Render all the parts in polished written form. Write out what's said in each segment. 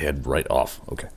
Head right off. Okay.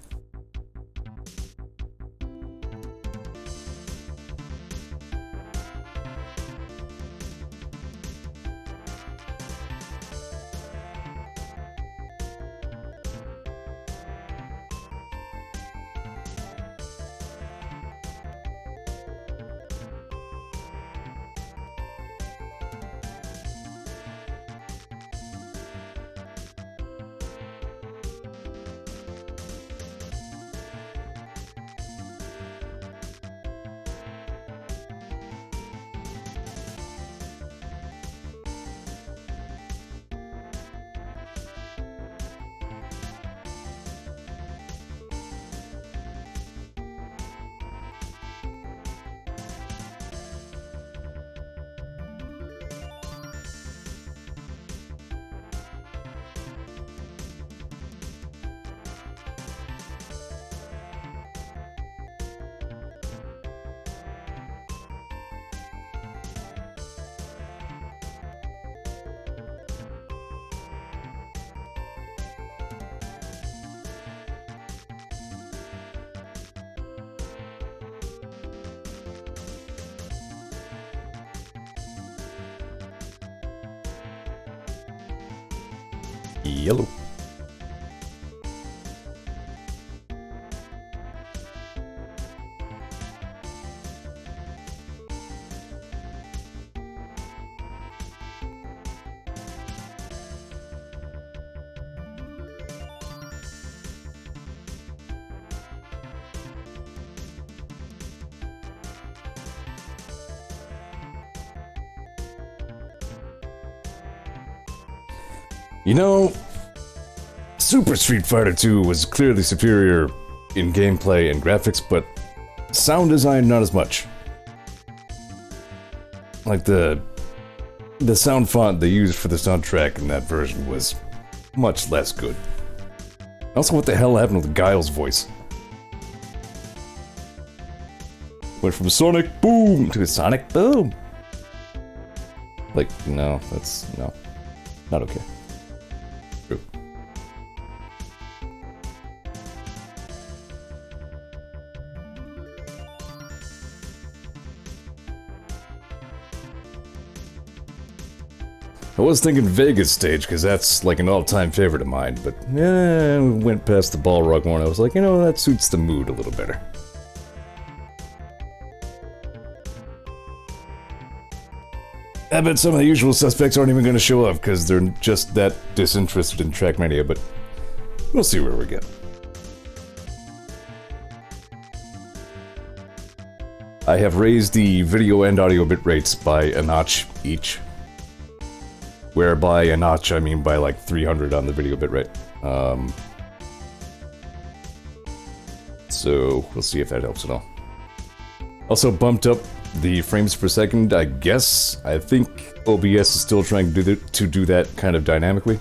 Yellow. You know, Super Street Fighter 2 was clearly superior in gameplay and graphics, but sound design not as much. Like the sound font they used for the soundtrack in that version was much less good. Also, what the hell happened with Guile's voice? Went from Sonic Boom to Sonic Boom. Like, no, that's no, not okay. True. I was thinking Vegas stage, because that's like an all-time favorite of mine, but yeah, we went past the Balrog one. I was like, you know, that suits the mood a little better. I bet some of the usual suspects aren't even going to show up, because they're just that disinterested in Trackmania, but we'll see where we get. I have raised the video and audio bit rates by a notch each. Where by a notch, I mean by like 300 on the video bitrate. So we'll see if that helps at all. Also bumped up the frames per second, I guess. I think OBS is still trying to do that kind of dynamically,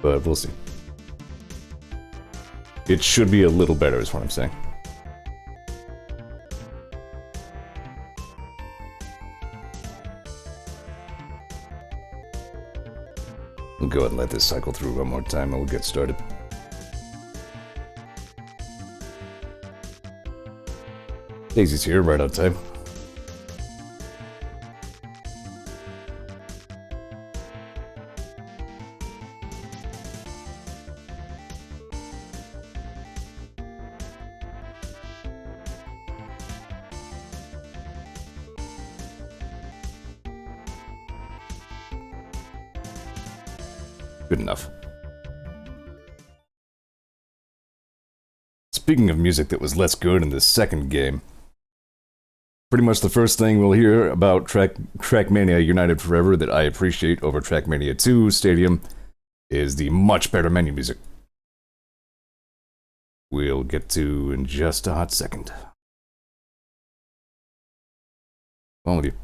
but we'll see. It should be a little better is what I'm saying. We'll go ahead and let this cycle through one more time and we'll get started. Daisy's here, right on time. Good enough. Speaking of music that was less good in the second game, pretty much the first thing we'll hear about Trackmania United Forever that I appreciate over Trackmania 2 Stadium is the much better menu music. We'll get to in just a hot second. On with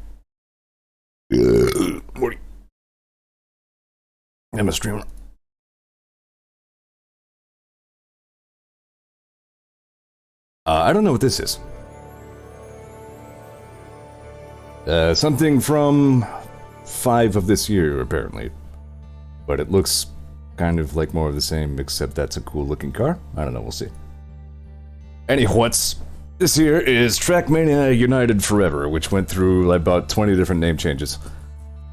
you. Morty. I'm a streamer. I don't know what this is. Something from 5 of this year, apparently. But it looks kind of like more of the same, except that's a cool looking car. I don't know, we'll see. Anyways, this here is Trackmania United Forever, which went through about 20 different name changes.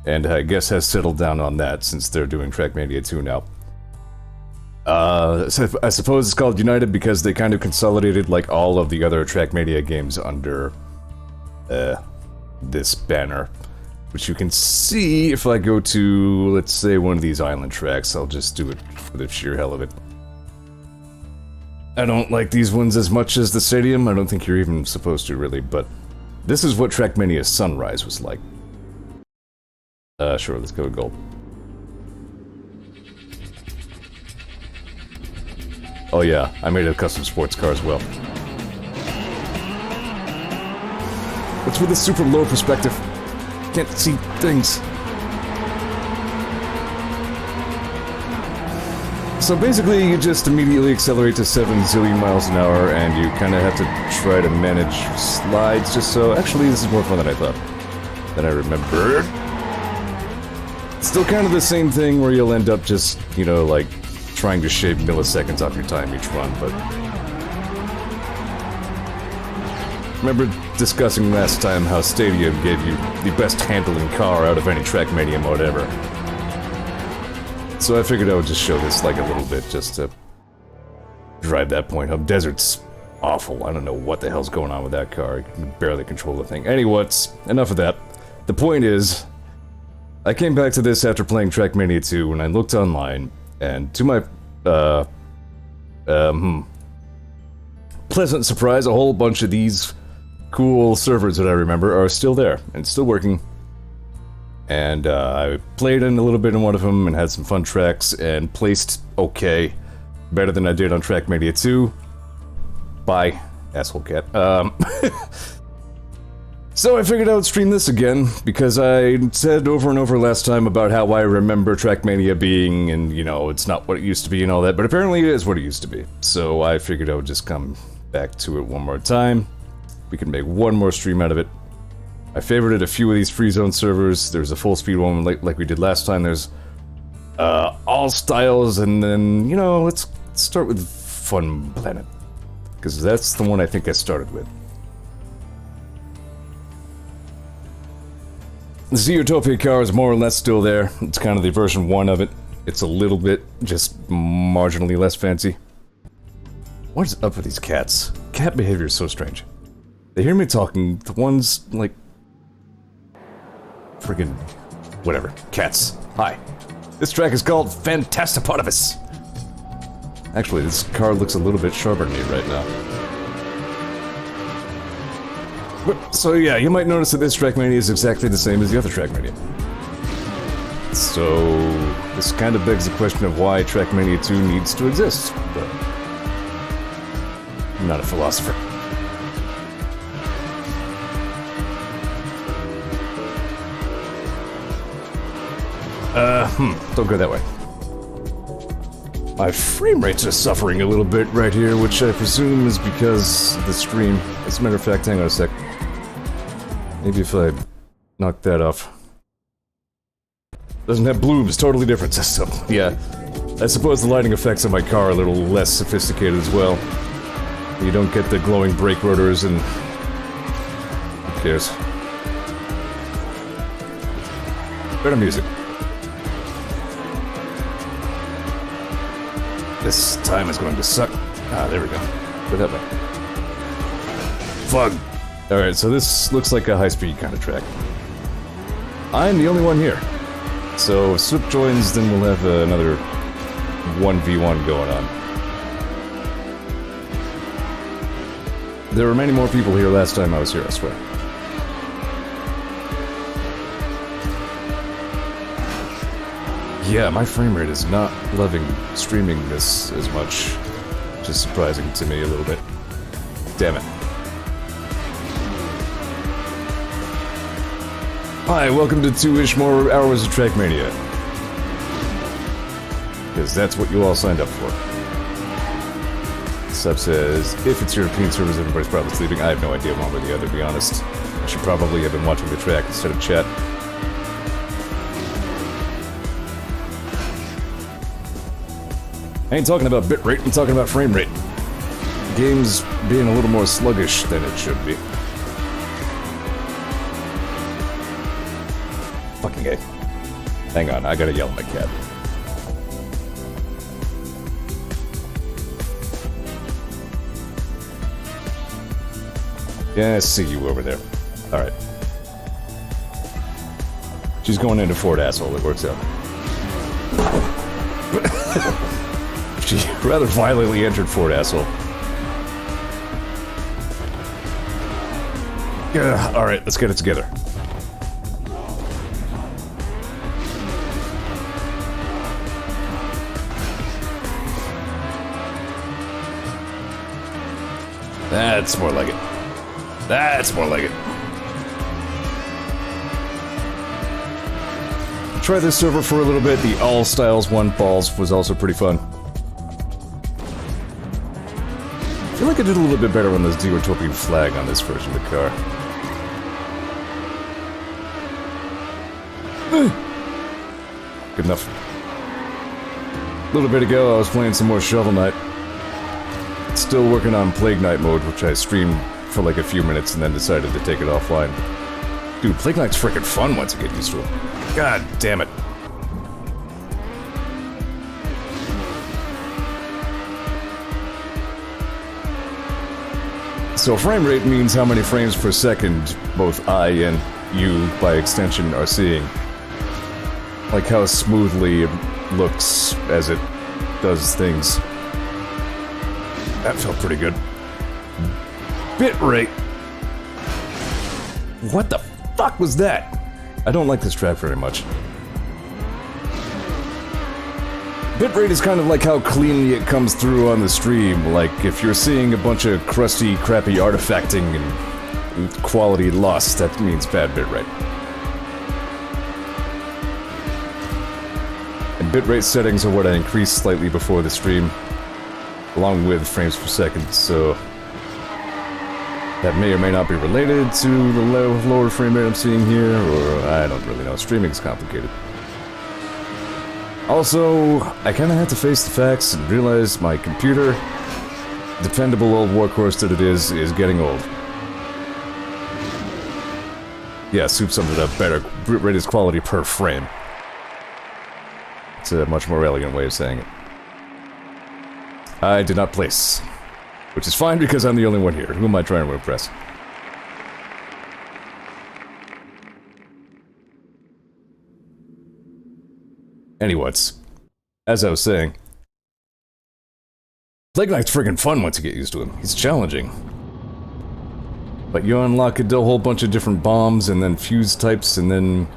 And I guess has settled down on that since they're doing Trackmania 2 now. So I suppose it's called United because they kind of consolidated like all of the other Trackmania games under this banner. Which you can see if I go to, let's say, one of these island tracks. I'll just do it for the sheer hell of it. I don't like these ones as much as the stadium. I don't think you're even supposed to, really, but this is what Trackmania Sunrise was like. Sure, let's go with gold. Oh yeah, I made a custom sports car as well. What's with this super low perspective? Can't see things. So basically, you just immediately accelerate to 7 zillion miles an hour, and you kind of have to try to manage slides just so... Actually, this is more fun than I thought. Than I remembered. Still kind of the same thing where you'll end up just, you know, like, trying to shave milliseconds off your time each run, but... Remember discussing last time how Stadium gave you the best handling car out of any Trackmania mode ever. So I figured I would just show this like a little bit just to drive that point home. Desert's awful. I don't know what the hell's going on with that car. I can barely control the thing. Anyways, enough of that. The point is, I came back to this after playing Trackmania 2 when I looked online, and to my, pleasant surprise, a whole bunch of these cool servers that I remember are still there, and still working. And I played in a little bit in one of them, and had some fun tracks, and placed okay. Better than I did on Trackmania 2. Bye, asshole cat. So I figured I would stream this again, because I said over and over last time about how I remember Trackmania being, and you know, it's not what it used to be and all that, but apparently it is what it used to be. So I figured I would just come back to it one more time. We can make one more stream out of it. I favorited a few of these free zone servers. There's a full speed one like we did last time. There's all styles, and then, you know, let's start with Fun Planet. Because that's the one I think I started with. The Zeotopia car is more or less still there. It's kind of the version 1 of it. It's a little bit, just marginally less fancy. What is up with these cats? Cat behavior is so strange. They hear me talking, the ones, like... friggin... whatever. Cats. Hi. This track is called Fantastipotamus. Actually, this car looks a little bit sharper than me right now. So yeah, you might notice that this Trackmania is exactly the same as the other Trackmania. So... this kind of begs the question of why Trackmania 2 needs to exist, but... I'm not a philosopher. Don't go that way. My frame rates are suffering a little bit right here, which I presume is because of the stream. As a matter of fact, hang on a sec. Maybe if I knock that off. Doesn't have blooms, totally different system. Yeah, I suppose the lighting effects on my car are a little less sophisticated as well. You don't get the glowing brake rotors and... who cares? Better music. This time is going to suck. Ah, there we go. Go that way. Fug! Alright, so this looks like a high-speed kind of track. I'm the only one here. So if Swoop joins, then we'll have another 1v1 going on. There were many more people here last time I was here, I swear. Yeah, my frame rate is not loving streaming this as much, which is surprising to me a little bit. Damn it. Hi, welcome to 2-ish more hours of Trackmania. Because that's what you all signed up for. Sub says, if it's European servers, everybody's probably sleeping. I have no idea one way or the other, to be honest. I should probably have been watching the track instead of chat. I ain't talking about bitrate, I'm talking about frame rate. The game's being a little more sluggish than it should be. Fucking A. Hang on, I gotta yell at my cat. Yeah, I see you over there. Alright. She's going into Ford asshole, it works out. She rather violently entered Ford asshole. Yeah, alright, let's get it together. That's more like it. That's more like it. Try this server for a little bit. The All Styles 1 Balls was also pretty fun. I feel like I did a little bit better on this Zeor flag on this version of the car. Good enough. A little bit ago, I was playing some more Shovel Knight. Still working on Plague Knight mode, which I streamed for like a few minutes and then decided to take it offline. Dude, Plague Knight's freaking fun once you get used to it. God damn it. So frame rate means how many frames per second both I and you, by extension, are seeing. Like how smoothly it looks as it does things. That felt pretty good. Bitrate. What the fuck was that? I don't like this track very much. Bitrate is kind of like how cleanly it comes through on the stream. Like, if you're seeing a bunch of crusty, crappy artifacting and quality loss, that means bad bitrate. And bitrate settings are what I increase slightly before the stream, along with frames per second, so that may or may not be related to the lower frame rate I'm seeing here, or I don't really know. Streaming's complicated. Also, I kinda had to face the facts and realize my computer, dependable old workhorse that it is getting old. Yeah, Soup summed it up better. Bitrate is quality per frame. It's a much more elegant way of saying it. I did not place. Which is fine because I'm the only one here. Who am I trying to impress? Anyways, as I was saying, Plague Knight's friggin' fun once you get used to him. He's challenging. But you unlock a whole bunch of different bombs, and then fuse types, and then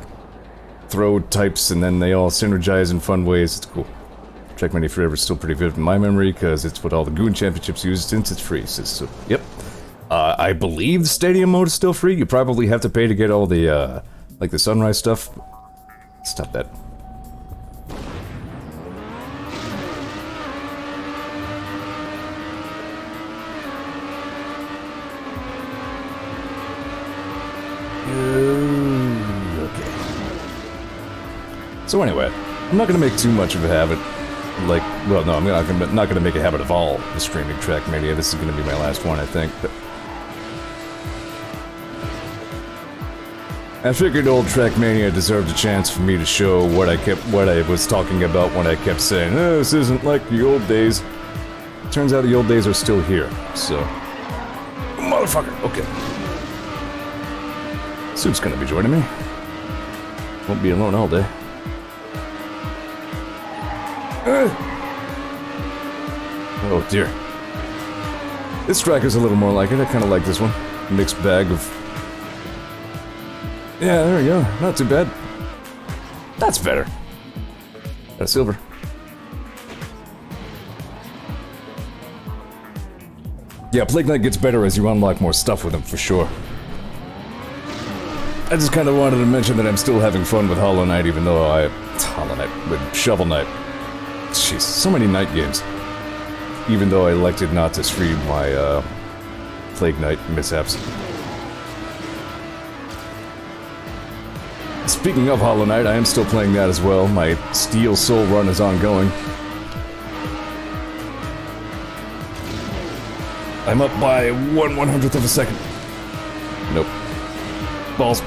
throw types, and then they all synergize in fun ways. It's cool. Trackmania Forever is still pretty vivid in my memory, because it's what all the Goon Championships use since it's free. So, yep. I believe the Stadium mode is still free. You probably have to pay to get all the, like the Sunrise stuff. Stop that. Okay. So anyway, I'm not gonna make too much of a habit. Like, well, no, I'm not gonna make a habit of all the streaming Trackmania. This is gonna be my last one, I think. But I figured old Trackmania deserved a chance for me to show what I was talking about when I kept saying, oh, this isn't like the old days. Turns out the old days are still here, so... Motherfucker, okay. Soup's gonna be joining me. Won't be alone all day. Oh dear. This track is a little more like it. I kind of like this one. Mixed bag of... Yeah, there we go. Not too bad. That's better. Got a silver. Yeah, Plague Knight gets better as you unlock more stuff with him, for sure. I just kind of wanted to mention that I'm still having fun with Hollow Knight, even though with Shovel Knight. Jeez, so many night games. Even though I elected not to stream my, Plague Knight mishaps. Speaking of Hollow Knight, I am still playing that as well. My Steel Soul run is ongoing. I'm up by 1/100th of a second. Nope. Balls.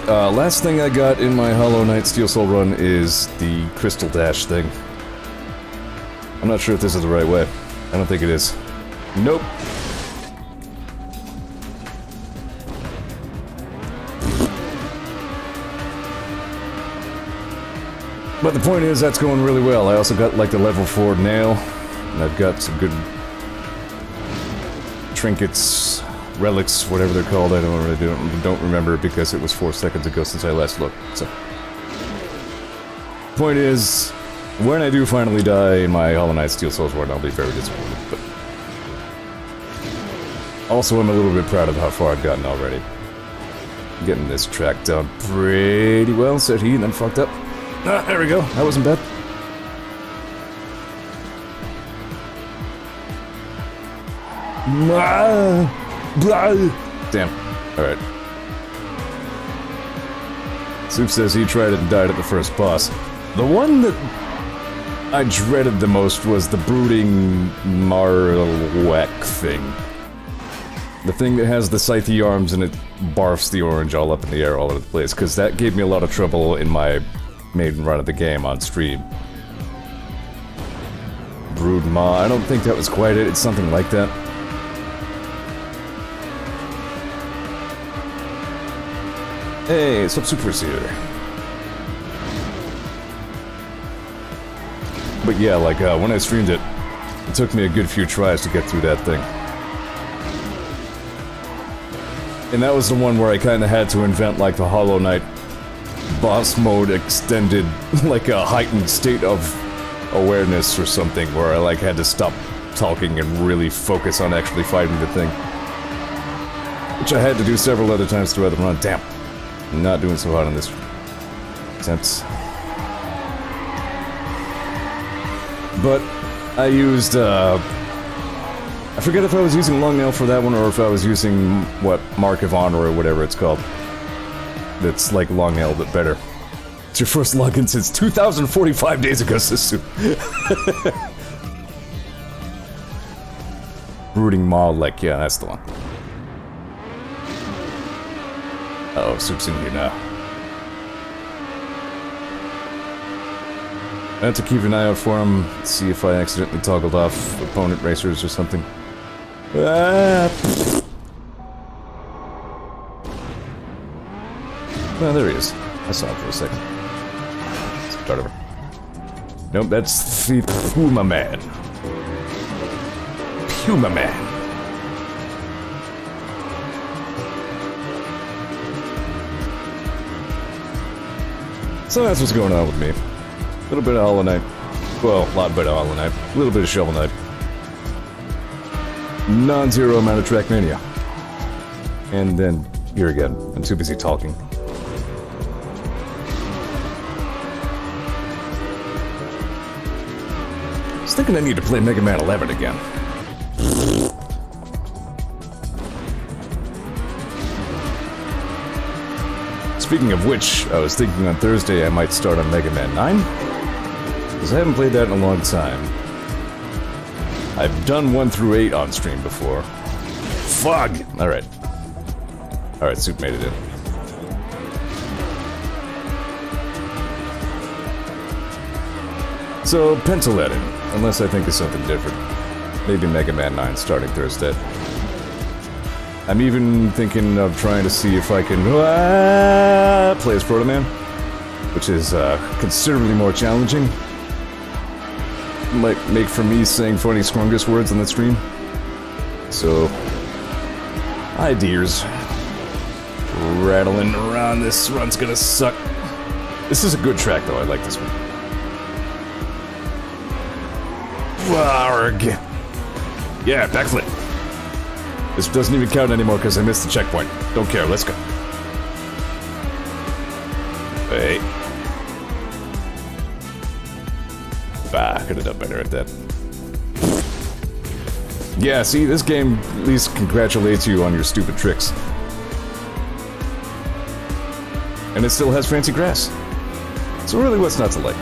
Last thing I got in my Hollow Knight Steel Soul run is the Crystal Dash thing. I'm not sure if this is the right way. I don't think it is. Nope. But the point is, that's going really well. I also got, like, the level 4 nail, and I've got some good trinkets, relics, whatever they're called. I don't remember because it was 4 seconds ago since I last looked, so. Point is, when I do finally die in my Hollow Knight Steel Souls run, I'll be very disappointed, but... Also, I'm a little bit proud of how far I've gotten already. Getting this track done pretty well, said he, and then fucked up. Ah, there we go. That wasn't bad. Damn. Alright. Soup says he tried it and died at the first boss. The one that I dreaded the most was the brooding Marowak thing. The thing that has the scythe arms and it barfs the orange all up in the air all over the place, because that gave me a lot of trouble in my maiden run of the game on stream. Brood Ma, I don't think that was quite it, it's something like that. Hey, Sub Super's here. But yeah, like, when I streamed it, it took me a good few tries to get through that thing. And that was the one where I kinda had to invent, like, the Hollow Knight boss mode extended, like a heightened state of awareness or something, where I, like, had to stop talking and really focus on actually fighting the thing. Which I had to do several other times throughout the run. Damn. I'm not doing so hot on this sense. But I used, I forget if I was using Long Nail for that one or if I was using, what, Mark of Honor or whatever it's called. That's like Long Nail, but better. It's your first login since 2,045 days ago, Sisu. Brooding Maw, like, yeah, that's the one. Uh oh, Soup's in here now. I have to keep an eye out for him, see if I accidentally toggled off opponent racers or something. Ah, well, there he is. I saw him for a second. Start over. Nope, that's the Puma Man. Puma Man. So that's what's going on with me. A little bit of Hollow Knight. Well, a lot bit of Hollow Knight. A little bit of Shovel Knight. Non-zero amount of Trackmania. And then, here again. I'm too busy talking. I was thinking I need to play Mega Man 11 again. Speaking of which, I was thinking on Thursday I might start on Mega Man 9. Because I haven't played that in a long time. I've done 1 through 8 on stream before. Fug! Alright. Alright, Soup made it in. So, pencil that in. Unless I think of something different. Maybe Mega Man 9 starting Thursday. I'm even thinking of trying to see if I can play as Proto Man, which is considerably more challenging. Might make for me saying funny Scrungus words on the stream. So, ideas. Rattling around, this run's gonna suck. This is a good track though, I like this one. Warg. Yeah, backflip. This doesn't even count anymore because I missed the checkpoint. Don't care, let's go. Hey. Ah, I could have done better at that. Yeah, see, this game at least congratulates you on your stupid tricks. And it still has fancy grass. So really, what's not to like?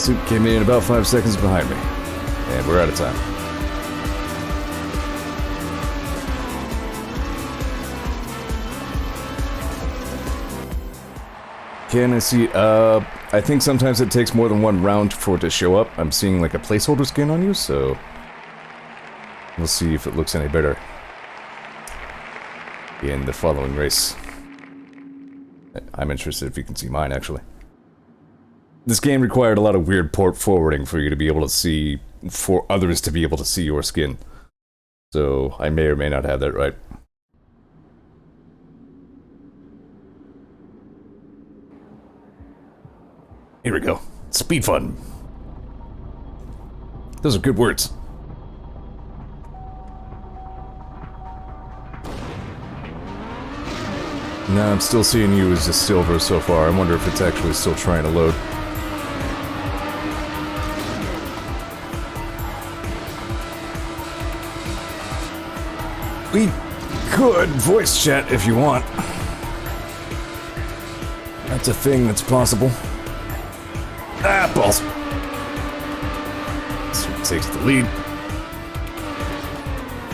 Soup came in about 5 seconds behind me. And we're out of time. Can I see, I think sometimes it takes more than one round for it to show up. I'm seeing like a placeholder skin on you, so we'll see if it looks any better in the following race. I'm interested if you can see mine, actually. This game required a lot of weird port forwarding for you to be able to see, for others to be able to see your skin. So I may or may not have that right. Here we go. Speed fun. Those are good words. No, I'm still seeing you as a silver so far. I wonder if it's actually still trying to load. We could voice chat if you want. That's a thing that's possible. Ah, balls. So it takes the lead.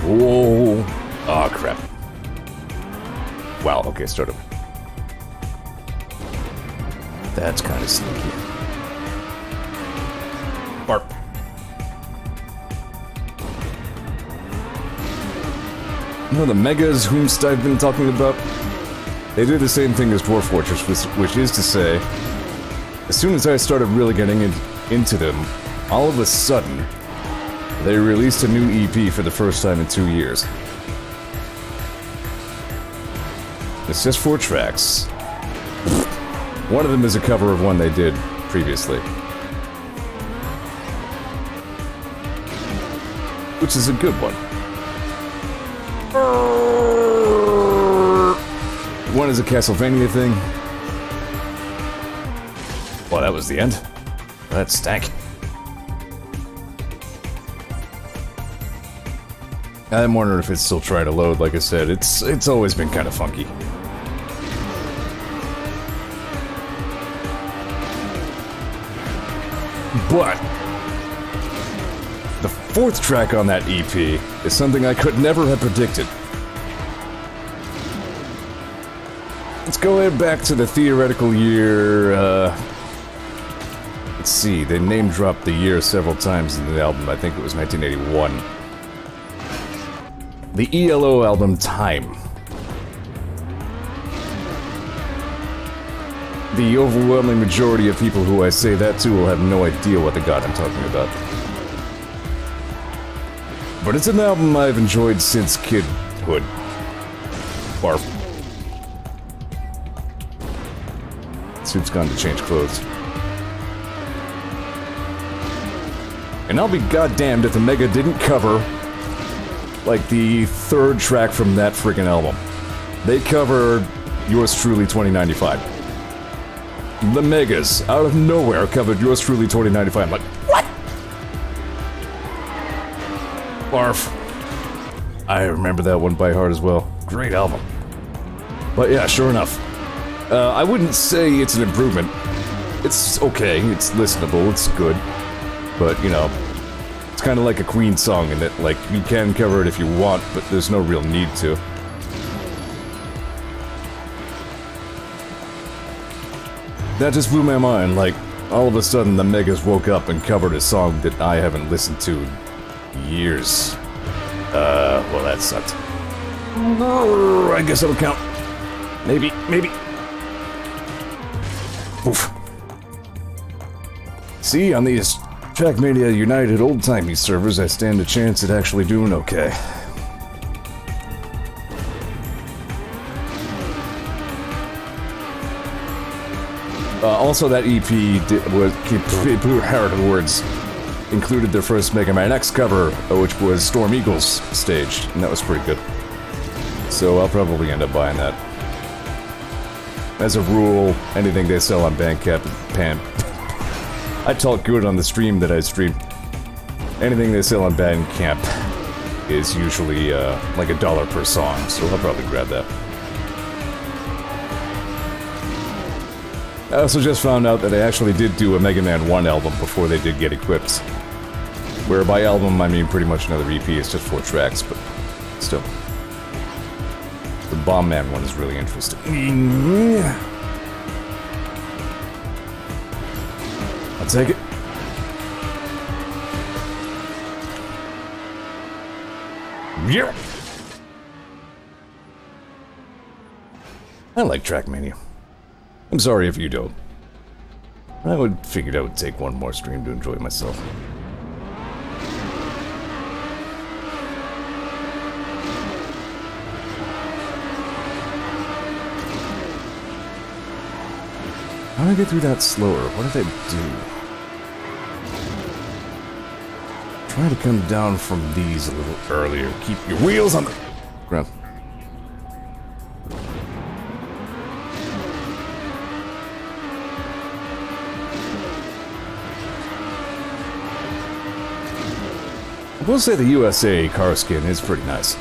Whoa. Oh, crap. Wow, okay, start over. That's kind of sneaky. Barp. You know the megas whomst I've been talking about? They do the same thing as Dwarf Fortress, which is to say, as soon as I started really getting into them, all of a sudden, they released a new EP for the first time in 2 years. It's just 4 tracks. One of them is a cover of one they did previously. Which is a good one. One is a Castlevania thing. Well, that was the end. That stank. I'm wondering if it's still trying to load. Like I said, it's always been kind of funky. But the 4th track on that EP is something I could never have predicted. Let's go back to the theoretical year, let's see, they name dropped the year several times in the album. I think it was 1981. The ELO album, Time. The overwhelming majority of people who I say that to will have no idea what the god I'm talking about. But it's an album I've enjoyed since kidhood. Barf. Soup's gone to change clothes. And I'll be goddamned if the Mega didn't cover, like, the 3rd track from that freaking album. They covered Yours Truly 2095. The Megas, out of nowhere, covered Yours Truly 2095. I'm like, what? Barf. I remember that one by heart as well. Great album. But yeah, sure enough. I wouldn't say it's an improvement. It's okay, it's listenable, it's good. But, you know, it's kind of like a Queen song in that, like, you can cover it if you want, but there's no real need to. That just blew my mind, like, all of a sudden the Megas woke up and covered a song that I haven't listened to in years. Well that sucked. I guess it'll count. Maybe. Oof. See, on these Trackmania United old-timey servers, I stand a chance at actually doing okay. Also, that EP included their first Mega Man X cover, which was Storm Eagles staged, and that was pretty good. So I'll probably end up buying that. As a rule, anything they sell on Bandcamp, I talk good on the stream that I stream. Anything they sell on Bandcamp is usually like $1 per song, so I'll probably grab that. I also just found out that they actually did do a Mega Man 1 album before they did get equipped. Where by album, I mean pretty much another EP, it's just 4 tracks, but still. The Bomb Man one is really interesting. I'll take it. Yeah. I like Trackmania. I'm sorry if you don't. I would figured I would take one more stream to enjoy myself. How do I get through that slower? What did I do? Try to come down from these a little earlier. Keep your wheels on the ground. I will say the USA car skin is pretty nice.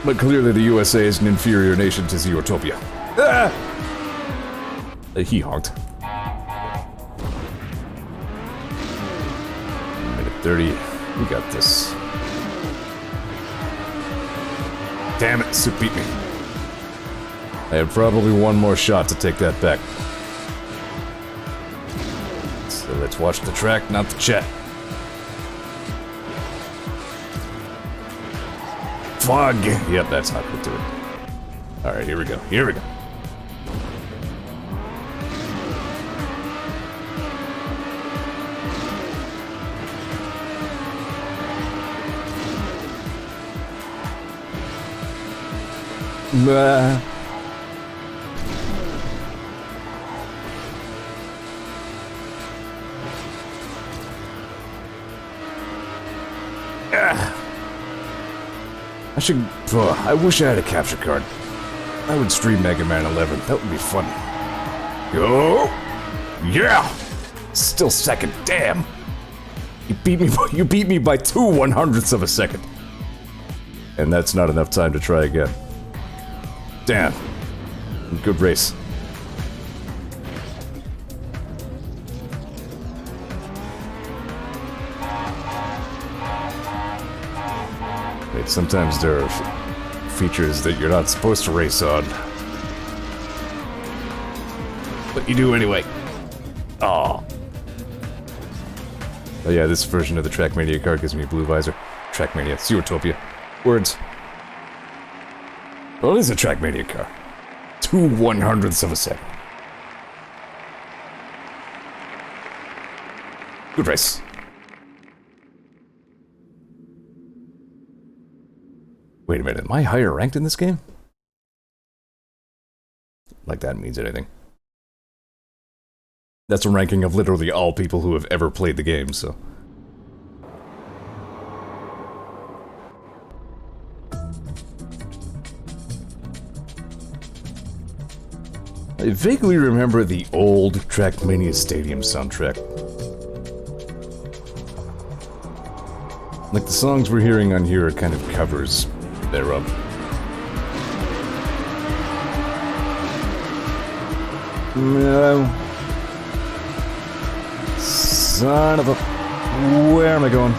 But clearly the USA is an inferior nation to Zeortopia. Ah! He honked. Minute 30. We got this. Damn it, Soup beat me. I have probably one more shot to take that back. So let's watch the track, not the chat. Fog! Yep, that's not gonna do it. Alright, here we go. Here we go. Bah. I should... I wish I had a capture card. I would stream Mega Man 11. That would be fun. Go! Yeah! Still second. Damn! You beat me by 2 100ths of a second. And that's not enough time to try again. Damn. Good race. Wait, sometimes there are features that you're not supposed to race on. But you do anyway. Aw. Oh yeah, this version of the Trackmania car gives me a blue visor. Trackmania, Zeortopia. Words. Well, it is a Trackmania car. 2 100ths of a second. Good race. Wait a minute, am I higher ranked in this game? Like that means anything. That's a ranking of literally all people who have ever played the game, so... I vaguely remember the old Trackmania Stadium soundtrack. Like the songs we're hearing on here are kind of covers thereof. No. Son of a... Where am I going?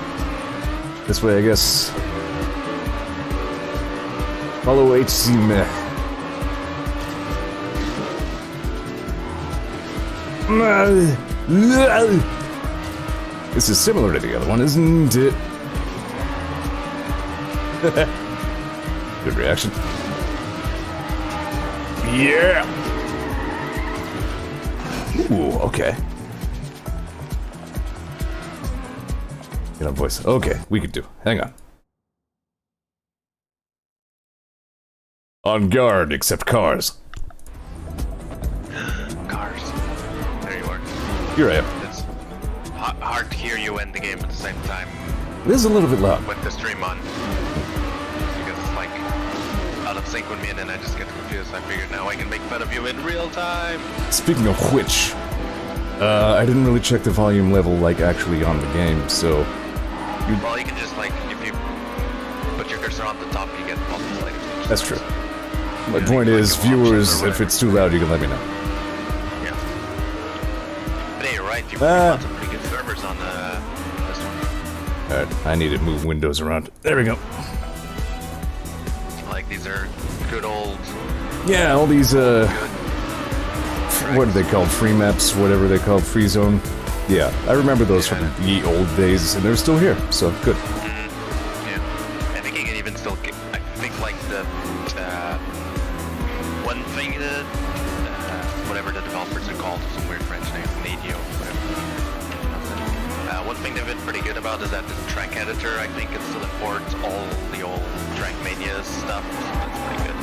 This way, I guess. Follow HC Meh. This is similar to the other one, isn't it? Good reaction. Yeah! Ooh, okay. Get on voice. Okay, we could do. Hang on. On guard, except cars. Cars. There you are. Here I am. It's hard to hear you in the game at the same time. It is a little bit loud. With the stream on. Because it's like out of sync with me and then I just get confused. I figured now I can make fun of you in real time. Speaking of which, I didn't really check the volume level like actually on the game, so... Well, you can just like, if you put your speakers are on the top, you get all the lighting. That's true. My point is, viewers, if it's too loud, you can let me know. Yeah. But hey, you're right. You've got some pretty good servers on this one. Alright, I need to move windows around. There we go. Like, these are good old... Yeah, all these, what are they called? Free maps, whatever they call free zone. Yeah, I remember those from ye old days, and they're still here, so good. Yeah. I think you can even still get... I think, like, the... one thing that... whatever the developers are called, some weird French name, Nadio, whatever. One thing they've been pretty good about is that the track editor, I think, it still imports all the old Trackmania stuff, so that's pretty good.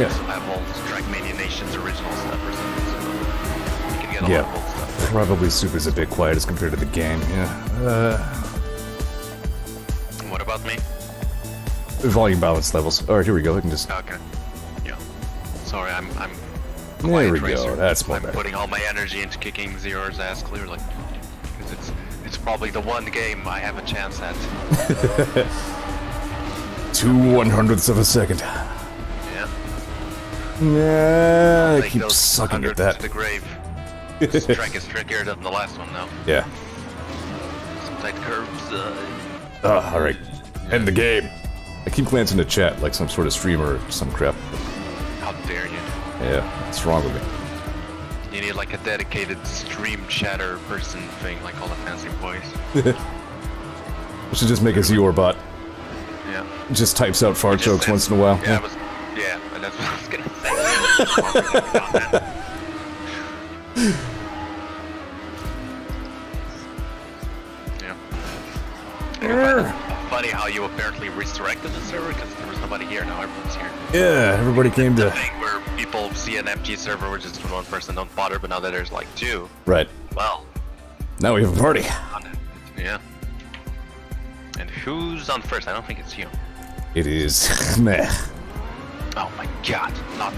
Yeah. So I have all Trackmania Nation's original stuff or something, so you can get a lot of old stuff. Probably Super's a bit quiet as compared to the game, yeah. What about me? Volume balance levels. Alright, here we go, I can just... Okay. Yeah. Sorry, I'm There we quiet go, racer. that's more I'm better. putting all my energy into kicking Zeor's ass clearly. Because it's probably the one game I have a chance at. 2/100ths of a second. Yeah. Yeah, I Take keep those sucking at 100s that. to the grave. This track is trickier than the last one now. Yeah. Some tight curves. Alright. End the game. I keep glancing at chat like some sort of streamer or some crap. How dare you? Yeah, what's wrong with me? You need like a dedicated stream chatter person thing, like all the fancy boys. We should just make a Zeor bot. Yeah. Just types out fart jokes once in a while. Yeah, and that's what I was gonna say. Yeah. Funny how you apparently resurrected the server because there was nobody here. Now everyone's here. Yeah, everybody came The to... thing where people see an empty server where just one person don't bother, but now that there's like two, Right. well, Now we have a party. yeah. And who's on first? I don't think it's you. It is... meh. Oh my god, not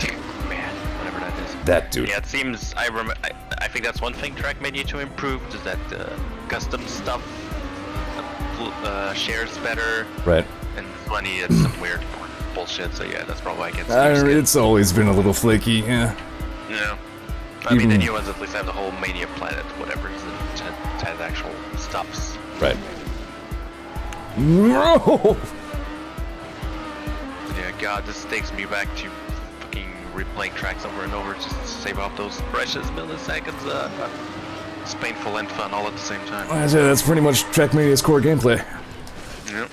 man, whatever that is. That dude. Yeah, it seems I think that's one thing Trackmania to improve is that custom stuff shares better. Right. And funny, it's some weird bullshit. So yeah, that's probably why I get. It's always been a little flaky, yeah. Yeah. I mean, the new ones at least have the whole Mania planet, whatever, that has actual stuffs. Right. No! Yeah, God, this takes me back to fucking replaying tracks over and over just to save up those precious milliseconds. It's painful and fun all at the same time. That's pretty much Trackmania's core gameplay. Yeah.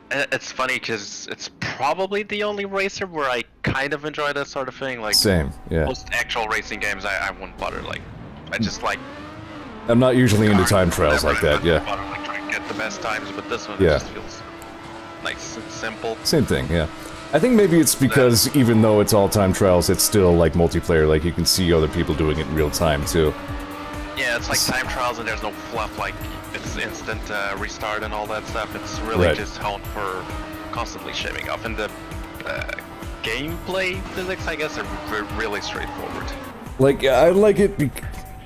It's funny because it's probably the only racer where I kind of enjoy that sort of thing. Like Same, yeah. most actual racing games, I wouldn't bother. Like, I just like. I'm not usually into time trials like that, yeah. Bother, like, trying to get the best times, but this one Yeah. just feels nice and simple. Same thing, yeah. I think maybe it's because even though it's all time trials, it's still like multiplayer, like you can see other people doing it in real time too. Yeah, it's like time trials and there's no fluff, like it's instant restart and all that stuff. It's really just honed for constantly shaving off. And the gameplay physics, I guess, are really straightforward. Like, I like it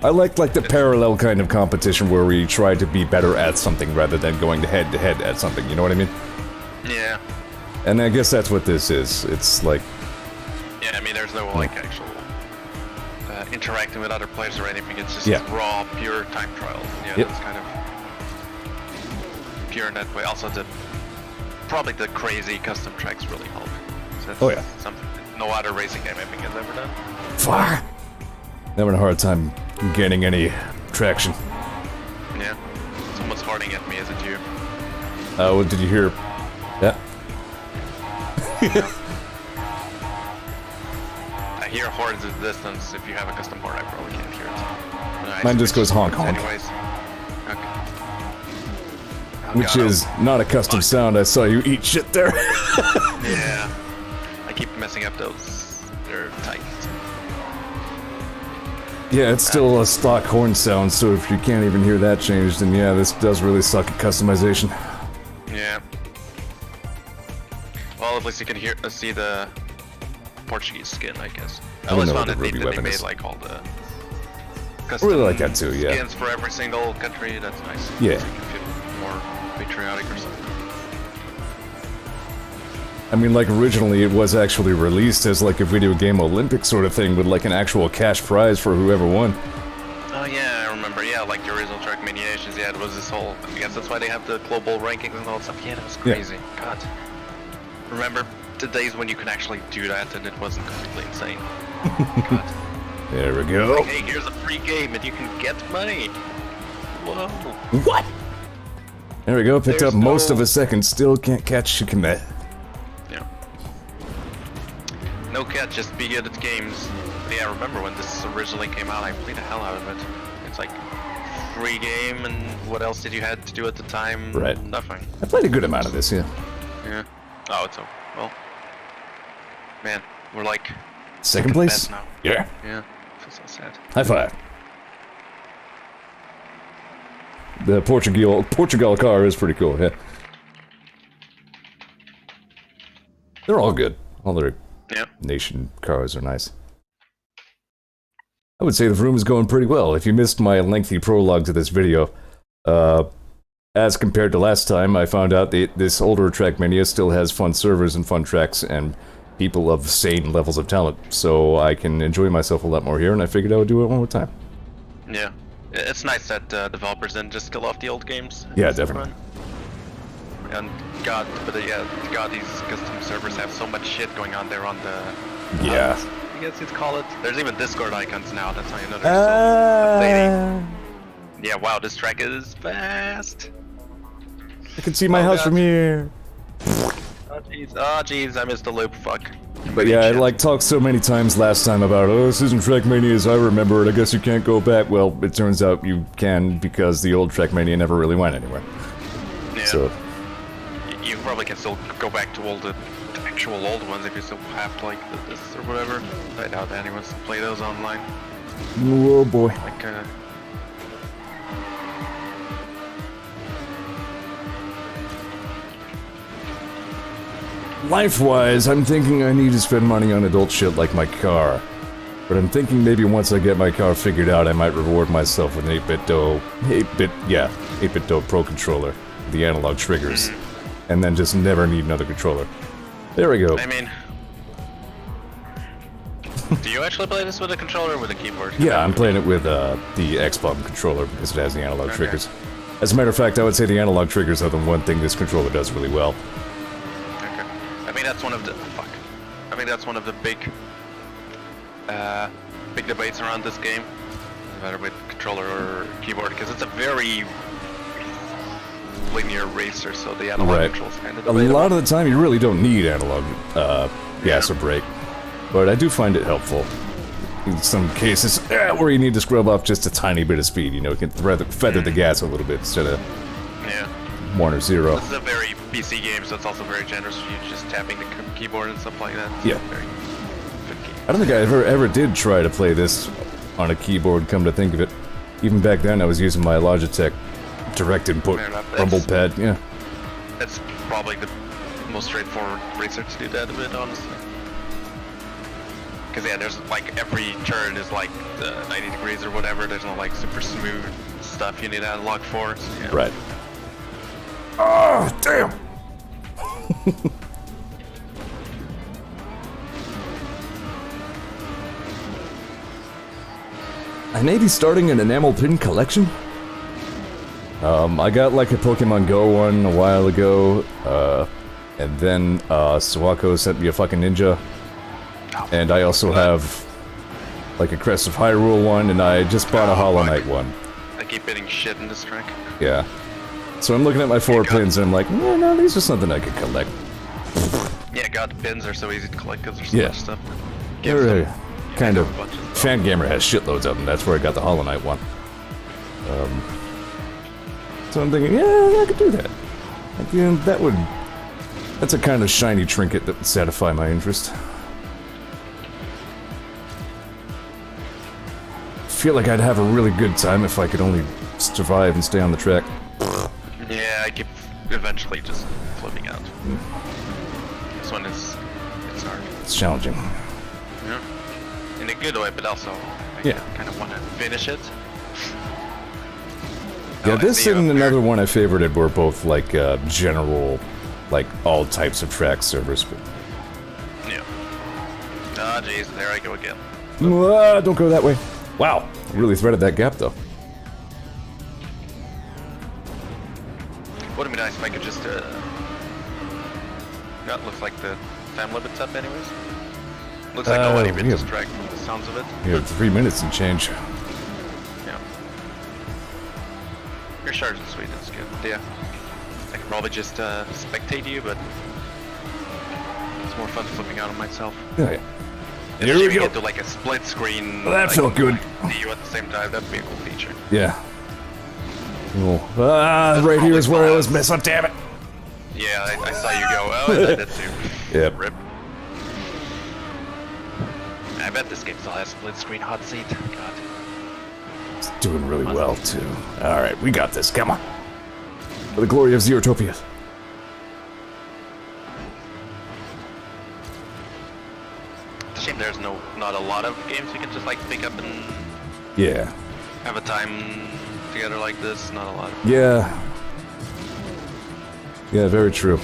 I like the parallel kind of competition where we try to be better at something rather than going head to head at something, you know what I mean? Yeah. And I guess that's what this is. It's like... Yeah, I mean, there's no, like, actual interacting with other players or anything. It's just raw, pure time trials. Yeah, that's kind of pure in that way. Also, probably the crazy custom tracks really help. So that's something that no other racing game I think has ever done. Far! Having a hard time getting any traction. Yeah. Someone's farting at me, is it you? What did you hear? Yeah. I hear horns in the distance. If you have a custom horn, I probably can't hear it. Mine just goes honk honk. Anyways. Okay. Which is not a custom sound. I saw you eat shit there. Yeah. I keep messing up those. They're tight. Yeah, it's still a stock horn sound, so if you can't even hear that change, then yeah, this does really suck at customization. Yeah. Well, at least you can see the Portuguese skin, I guess. I always found it neat that they made like all the custom really like that too, yeah. skins for every single country. That's nice. Yeah. So you can feel more patriotic or something. I mean, like, originally it was actually released as like a video game Olympic sort of thing with like an actual cash prize for whoever won. Oh yeah, I remember. Yeah, like the original Trackmania Nations. Yeah, it was this whole. I guess that's why they have the global rankings and all that stuff. Yeah, that was crazy. Yeah. God. Remember the days when you could actually do that and it wasn't completely insane. God. There we go. Like, hey, here's a free game and you can get money. Whoa. What? There we go. Picked There's up most of a second. Still can't catch Shikamet. Yeah. No catch, just be good at games. But yeah, I remember when this originally came out, I played the hell out of it. It's like free game, and what else did you have to do at the time? Right. Nothing. I played a good amount of this, yeah. Yeah. Oh, it's over. Well, man, we're like Second place? now. Yeah. Yeah. I feel so sad. High five. The Portugal car is pretty cool, yeah. They're all good. All their nation cars are nice. I would say the room is going pretty well. If you missed my lengthy prologue to this video, as compared to last time, I found out that this older Trackmania still has fun servers and fun tracks and people of sane levels of talent, so I can enjoy myself a lot more here, and I figured I would do it one more time. Yeah. It's nice that developers didn't just kill off the old games. Yeah, definitely. And God, but yeah, God, these custom servers have so much shit going on there on the... Yeah. I guess you'd call it. There's even Discord icons now, that's how you know they're still updating. Yeah, wow, this track is fast. I can see my house from here. Oh jeez, I missed the loop, fuck. But yeah, I like talked so many times last time about, oh, this isn't Trackmania as I remember it, I guess you can't go back. Well, it turns out you can, because the old Trackmania never really went anywhere. Yeah. So. You probably can still go back to the actual old ones if you still have to, like, this or whatever. I doubt anyone wants to play those online. Oh boy. Like, Life-wise, I'm thinking I need to spend money on adult shit like my car. But I'm thinking maybe once I get my car figured out, I might reward myself with an 8-bit Do Pro controller, the analog triggers, and then just never need another controller. There we go. I mean, do you actually play this with a controller or with a keyboard? Yeah, I'm playing it with the Xbox controller because it has the analog triggers. As a matter of fact, I would say the analog triggers are the one thing this controller does really well. I mean, that's one of the I think that's one of the big debates around this game, whether with controller or keyboard, because it's a very linear racer, so the analog controls kind of debatable. A lot of the time, you really don't need analog gas or brake, but I do find it helpful in some cases where you need to scrub off just a tiny bit of speed. You know, you can feather the gas a little bit instead of 1 or 0. This is a very PC game, so it's also very generous for you just tapping the keyboard and stuff like that. Yeah. Very good game. I don't think I ever did try to play this on a keyboard, come to think of it. Even back then, I was using my Logitech direct input rumble pad, yeah. That's probably the most straightforward racer to do that a bit, honestly. Because yeah, there's like every turn is like 90 degrees or whatever, there's no like super smooth stuff you need analog for, so yeah. Right. Oh, damn! I may be starting an enamel pin collection. I got like a Pokemon Go one a while ago, and then Suwako sent me a fucking ninja, and I also have like a Crest of Hyrule one, and I just bought a Hollow Knight one. I keep hitting shit in this track. Yeah. So I'm looking at my 4 pins and I'm like, no, these are something I could collect. Yeah, God, pins are so easy to collect because there's so much stuff. They're kind of... Fangamer has shitloads of them, that's where I got the Hollow Knight one. So I'm thinking, yeah, I could do that. Again, that's a kind of shiny trinket that would satisfy my interest. I feel like I'd have a really good time if I could only survive and stay on the track. Yeah, I keep eventually just flipping out. This one is... it's hard. It's challenging. Yeah. In a good way, but also I kind of want to finish it. Yeah, this and another one I favorited were both like general like all types of track servers. But Yeah. Ah, jeez, there I go again. don't go that way. Wow, really threaded that gap though. Would it be nice if I could just that looks like the time limit's up anyways. Looks like nobody bit this track from the sounds of it. You have 3 minutes and change. Yeah. Your charge is sweet, that's good. Yeah. I could probably just spectate you, but it's more fun flipping out on myself. Oh yeah. And Here we if you go. get to like a split screen. Well, that like, felt good. See you at the same time, that'd be a cool feature. Yeah. Cool. Right here is where I was messing up, damn it. Yeah, I saw you go. Oh, I did too. Yep. Rip. I bet this game still has split screen hot seat. God. It's doing really well too. Alright, we got this, come on. For the glory of Zeortopia. It's a shame there's not a lot of games you can just like pick up and Yeah. have a time together like this. Not a lot. Yeah. Yeah, very true.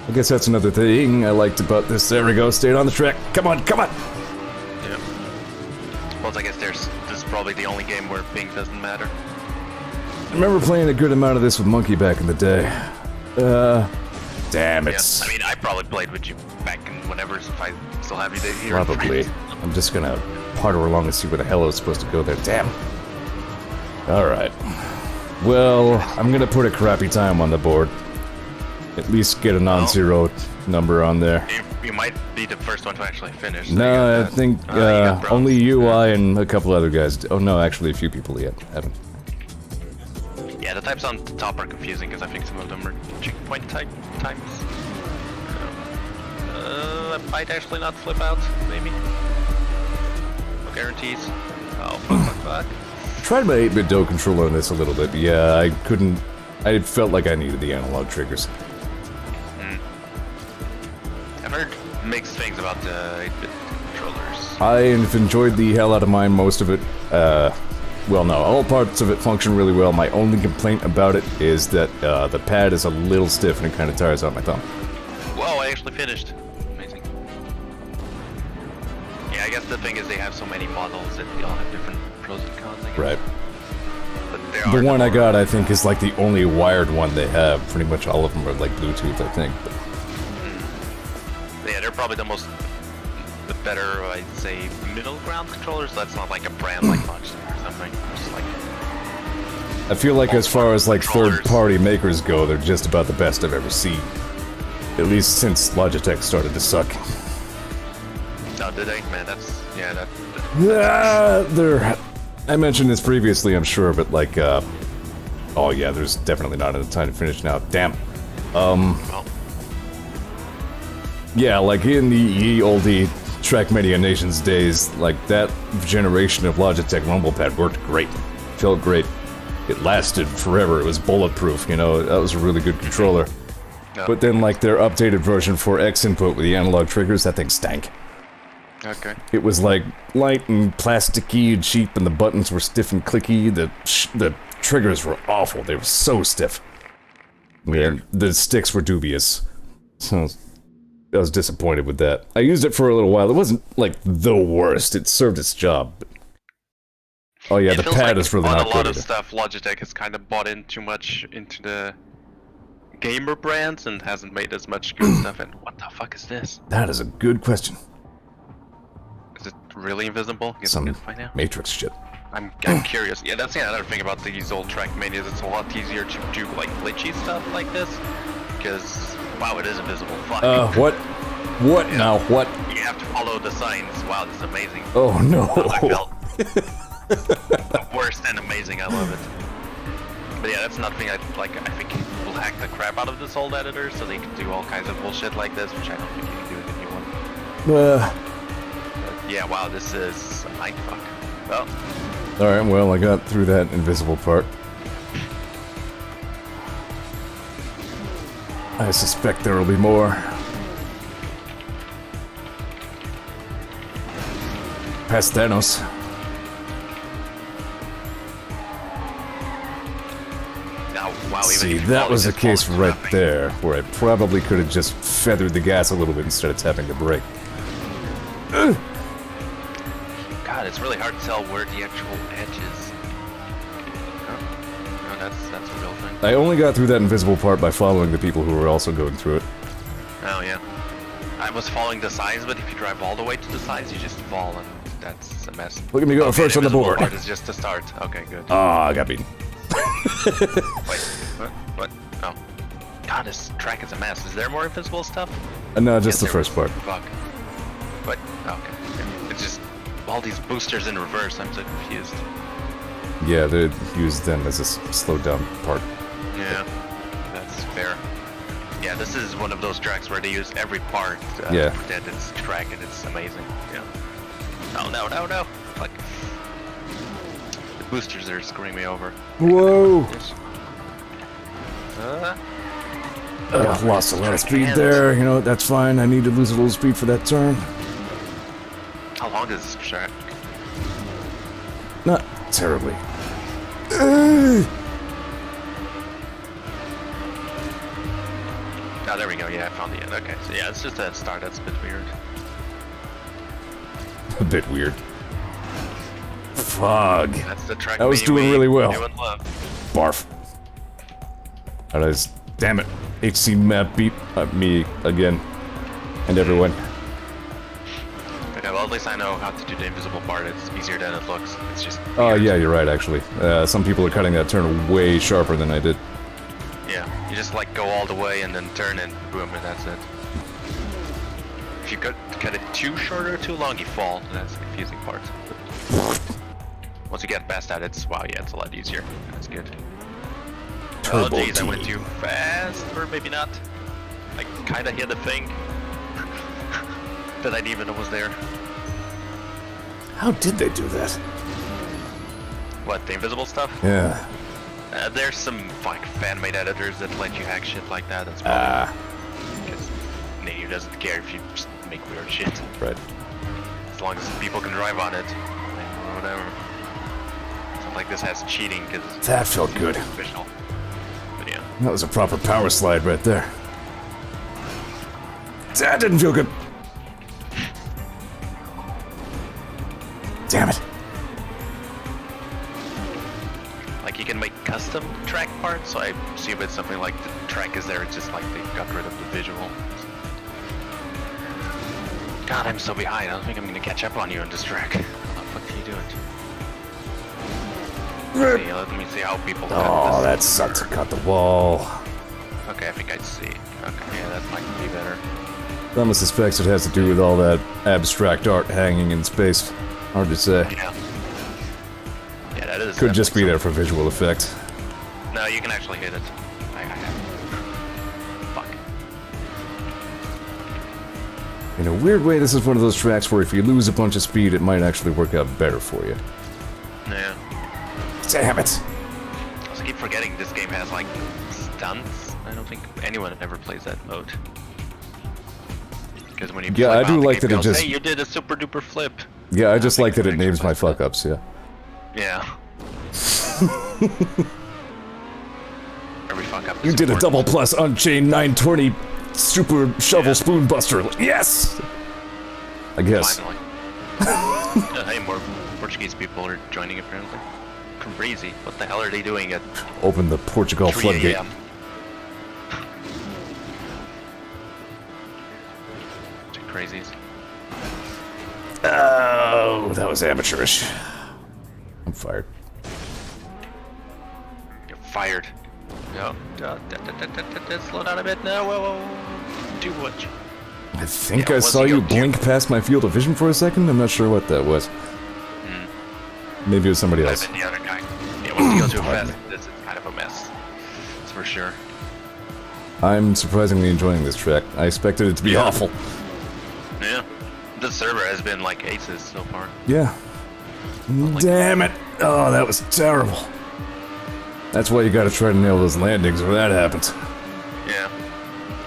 I guess that's another thing I liked about this. There we go, stayed on the track. Come on, come on! Yeah. Well, I guess this is probably the only game where ping doesn't matter. I remember playing a good amount of this with Monkey back in the day. Damn it. Yeah, I mean, I probably played with you back in whenever, if I still have you here. Probably. I'm just gonna potter along and see where the hell I was supposed to go there. Damn. Alright. Well, I'm gonna put a crappy time on the board. At least get a non-zero number on there. You might be the first one to actually finish. So No, I think you got bronze. only you, I, and a couple other guys. Oh no, actually a few people yet haven't. Yeah, the types on the top are confusing because I think some of them are checkpoint type times. I might actually not flip out, maybe. No guarantees. Oh, fuck. Tried my 8-bit DOE controller on this a little bit, but yeah, I couldn't. I felt like I needed the analog triggers. I've heard mixed things about the 8-bit controllers. I have enjoyed the hell out of mine, most of it. Well, no, all parts of it function really well. My only complaint about it is that the pad is a little stiff and it kind of tires out my thumb. Whoa, I actually finished. Amazing. Yeah, I guess the thing is they have so many models that they all have different pros and cons, I guess. Right. But there are The one I more- got, I think, is like the only wired one they have. Pretty much all of them are like Bluetooth, I think. But Yeah, they're probably the better, I'd say, middle ground controllers. That's not like a brand like Logitech or something. Just like I feel like as far as like controllers. third-party makers go, they're just about the best I've ever seen. At least since Logitech started to suck. no, did they? Man, that's yeah. They're. I mentioned this previously, I'm sure, but like, oh yeah, there's definitely not enough time to finish now. Damn. Well, Yeah, like in the ye olde Trackmania Nations days, like that generation of Logitech Rumble Pad worked great. Felt great. It lasted forever. It was bulletproof, you know, that was a really good controller. no. But then like their updated version for X input with the analog triggers, that thing stank. Okay. It was like light and plasticky and cheap, and the buttons were stiff and clicky. The triggers were awful. They were so stiff. Weird. And the sticks were dubious. So I was disappointed with that. I used it for a little while. It wasn't like the worst. It served its job. Oh yeah, It the feels pad like is really on not a lot good. of stuff, Logitech has kind of bought in too much into the gamer brands and hasn't made as much good stuff. And what the fuck is this? That is a good question. Is it really invisible? Guess Some I'm gonna find out. Matrix shit. I'm curious. Yeah, that's the other thing about these old Trackmanias. It's a lot easier to do like glitchy stuff like this because wow, it is invisible. Fuck. What? What now? What? You have to follow the signs. Wow, this is amazing. Oh no. I felt worse than amazing. I love it. But yeah, that's another thing I like. I think will hack the crap out of this old editor so they can do all kinds of bullshit like this, which I don't think you can do in the new one. But yeah, wow, this is a mindfuck. Well, Alright, well, I got through that invisible part. I suspect there will be more. Past Thanos. now, wow, See, that was the case right there, where I probably could have just feathered the gas a little bit instead of tapping the brake. God, it's really hard to tell where the actual edge is. Oh, that's a real thing. I only got through that invisible part by following the people who were also going through it. Oh, yeah. I was following the signs, but if you drive all the way to the signs, you just fall, and that's a mess. Look at me go first on the board. It's just to start. Okay, good. Ah, I got beaten. Wait, what? Oh. God, this track is a mess. Is there more invisible stuff? No, just the first part. Fuck. What? Okay. It's just all these boosters in reverse. I'm so confused. Yeah, they use them as a slowed down part. Yeah, that's fair. Yeah, this is one of those tracks where they use every part to pretend it's track, and it's amazing. Yeah. Oh, no. Fuck. The boosters are screwing me over. Whoa! Lost a lot of speed there. You know, that's fine. I need to lose a little speed for that turn. How long is this track? Not terribly. Oh, there we go. Yeah, I found the end. Okay, so yeah, it's just a start. That's a bit weird. A bit weird. Fog. That's the track. I was doing really well. Love. Barf. Damn it. HC map beat me again. And everyone. Okay, well, at least I know how to do the invisible part. It's easier than it looks. It's just. Oh, yeah, you're right, actually. Some people are cutting that turn way sharper than I did. Yeah, you just like go all the way and then turn and boom, and that's it. If you cut it too short or too long, you fall. And that's the confusing part. Once you get past that, it's wow, yeah, it's a lot easier. That's good. Oh jeez, I went too fast, or maybe not. I kinda hit a thing that I didn't even know was there. How did they do that? What, the invisible stuff? Yeah. There's some like fan-made editors that let you hack shit like that. That's probably because Nadu doesn't care if you just make weird shit. Right. As long as people can drive on it, whatever. Something like this has cheating because that felt good. Official. But yeah. That was a proper power slide right there. That didn't feel good. Damn it. Like you can make custom track parts, so I assume it's something like the track is there, it's just like they got rid of the visual. God, I'm so behind. I don't think I'm gonna catch up on you on this track. What the fuck are you doing? See, let me see how people cut this. That sucks. I cut the wall. Okay, I think I see. Okay, yeah, that might be better. Some suspects it has to do with all that abstract art hanging in space. Hard to say. Yeah. Yeah, that is. Could just be there for visual effect. No, you can actually hit it. Fuck. In a weird way, this is one of those tracks where if you lose a bunch of speed, it might actually work out better for you. Yeah. Damn it! I also keep forgetting this game has like stunts. I don't think anyone ever plays that mode. Because when you yeah, I do like that it goes, just. Hey, you did a super duper flip. Yeah, I just like that it names my fuck ups. Yeah. Yeah. Every fuck up. You did a double plus Unchained 920 super shovel spoon buster. Yes. I guess. Finally. Hey, more Portuguese people are joining apparently. Crazy. What the hell are they doing at Open the Portugal 3 floodgate. a.m.? Crazies. Oh, that was amateurish. I'm fired. You're fired. No. Slow down a bit. No. Whoa. Do what? I think I saw you blink past my field of vision for a second. I'm not sure what that was. Maybe it was somebody else. I've been the other guy. Yeah, once you go too fast, this is kind of a mess. That's for sure. I'm surprisingly enjoying this track. I expected it to be awful. Yeah. The server has been like aces so far. Yeah. Damn it. Oh, that was terrible. That's why you gotta try to nail those landings or that happens. Yeah.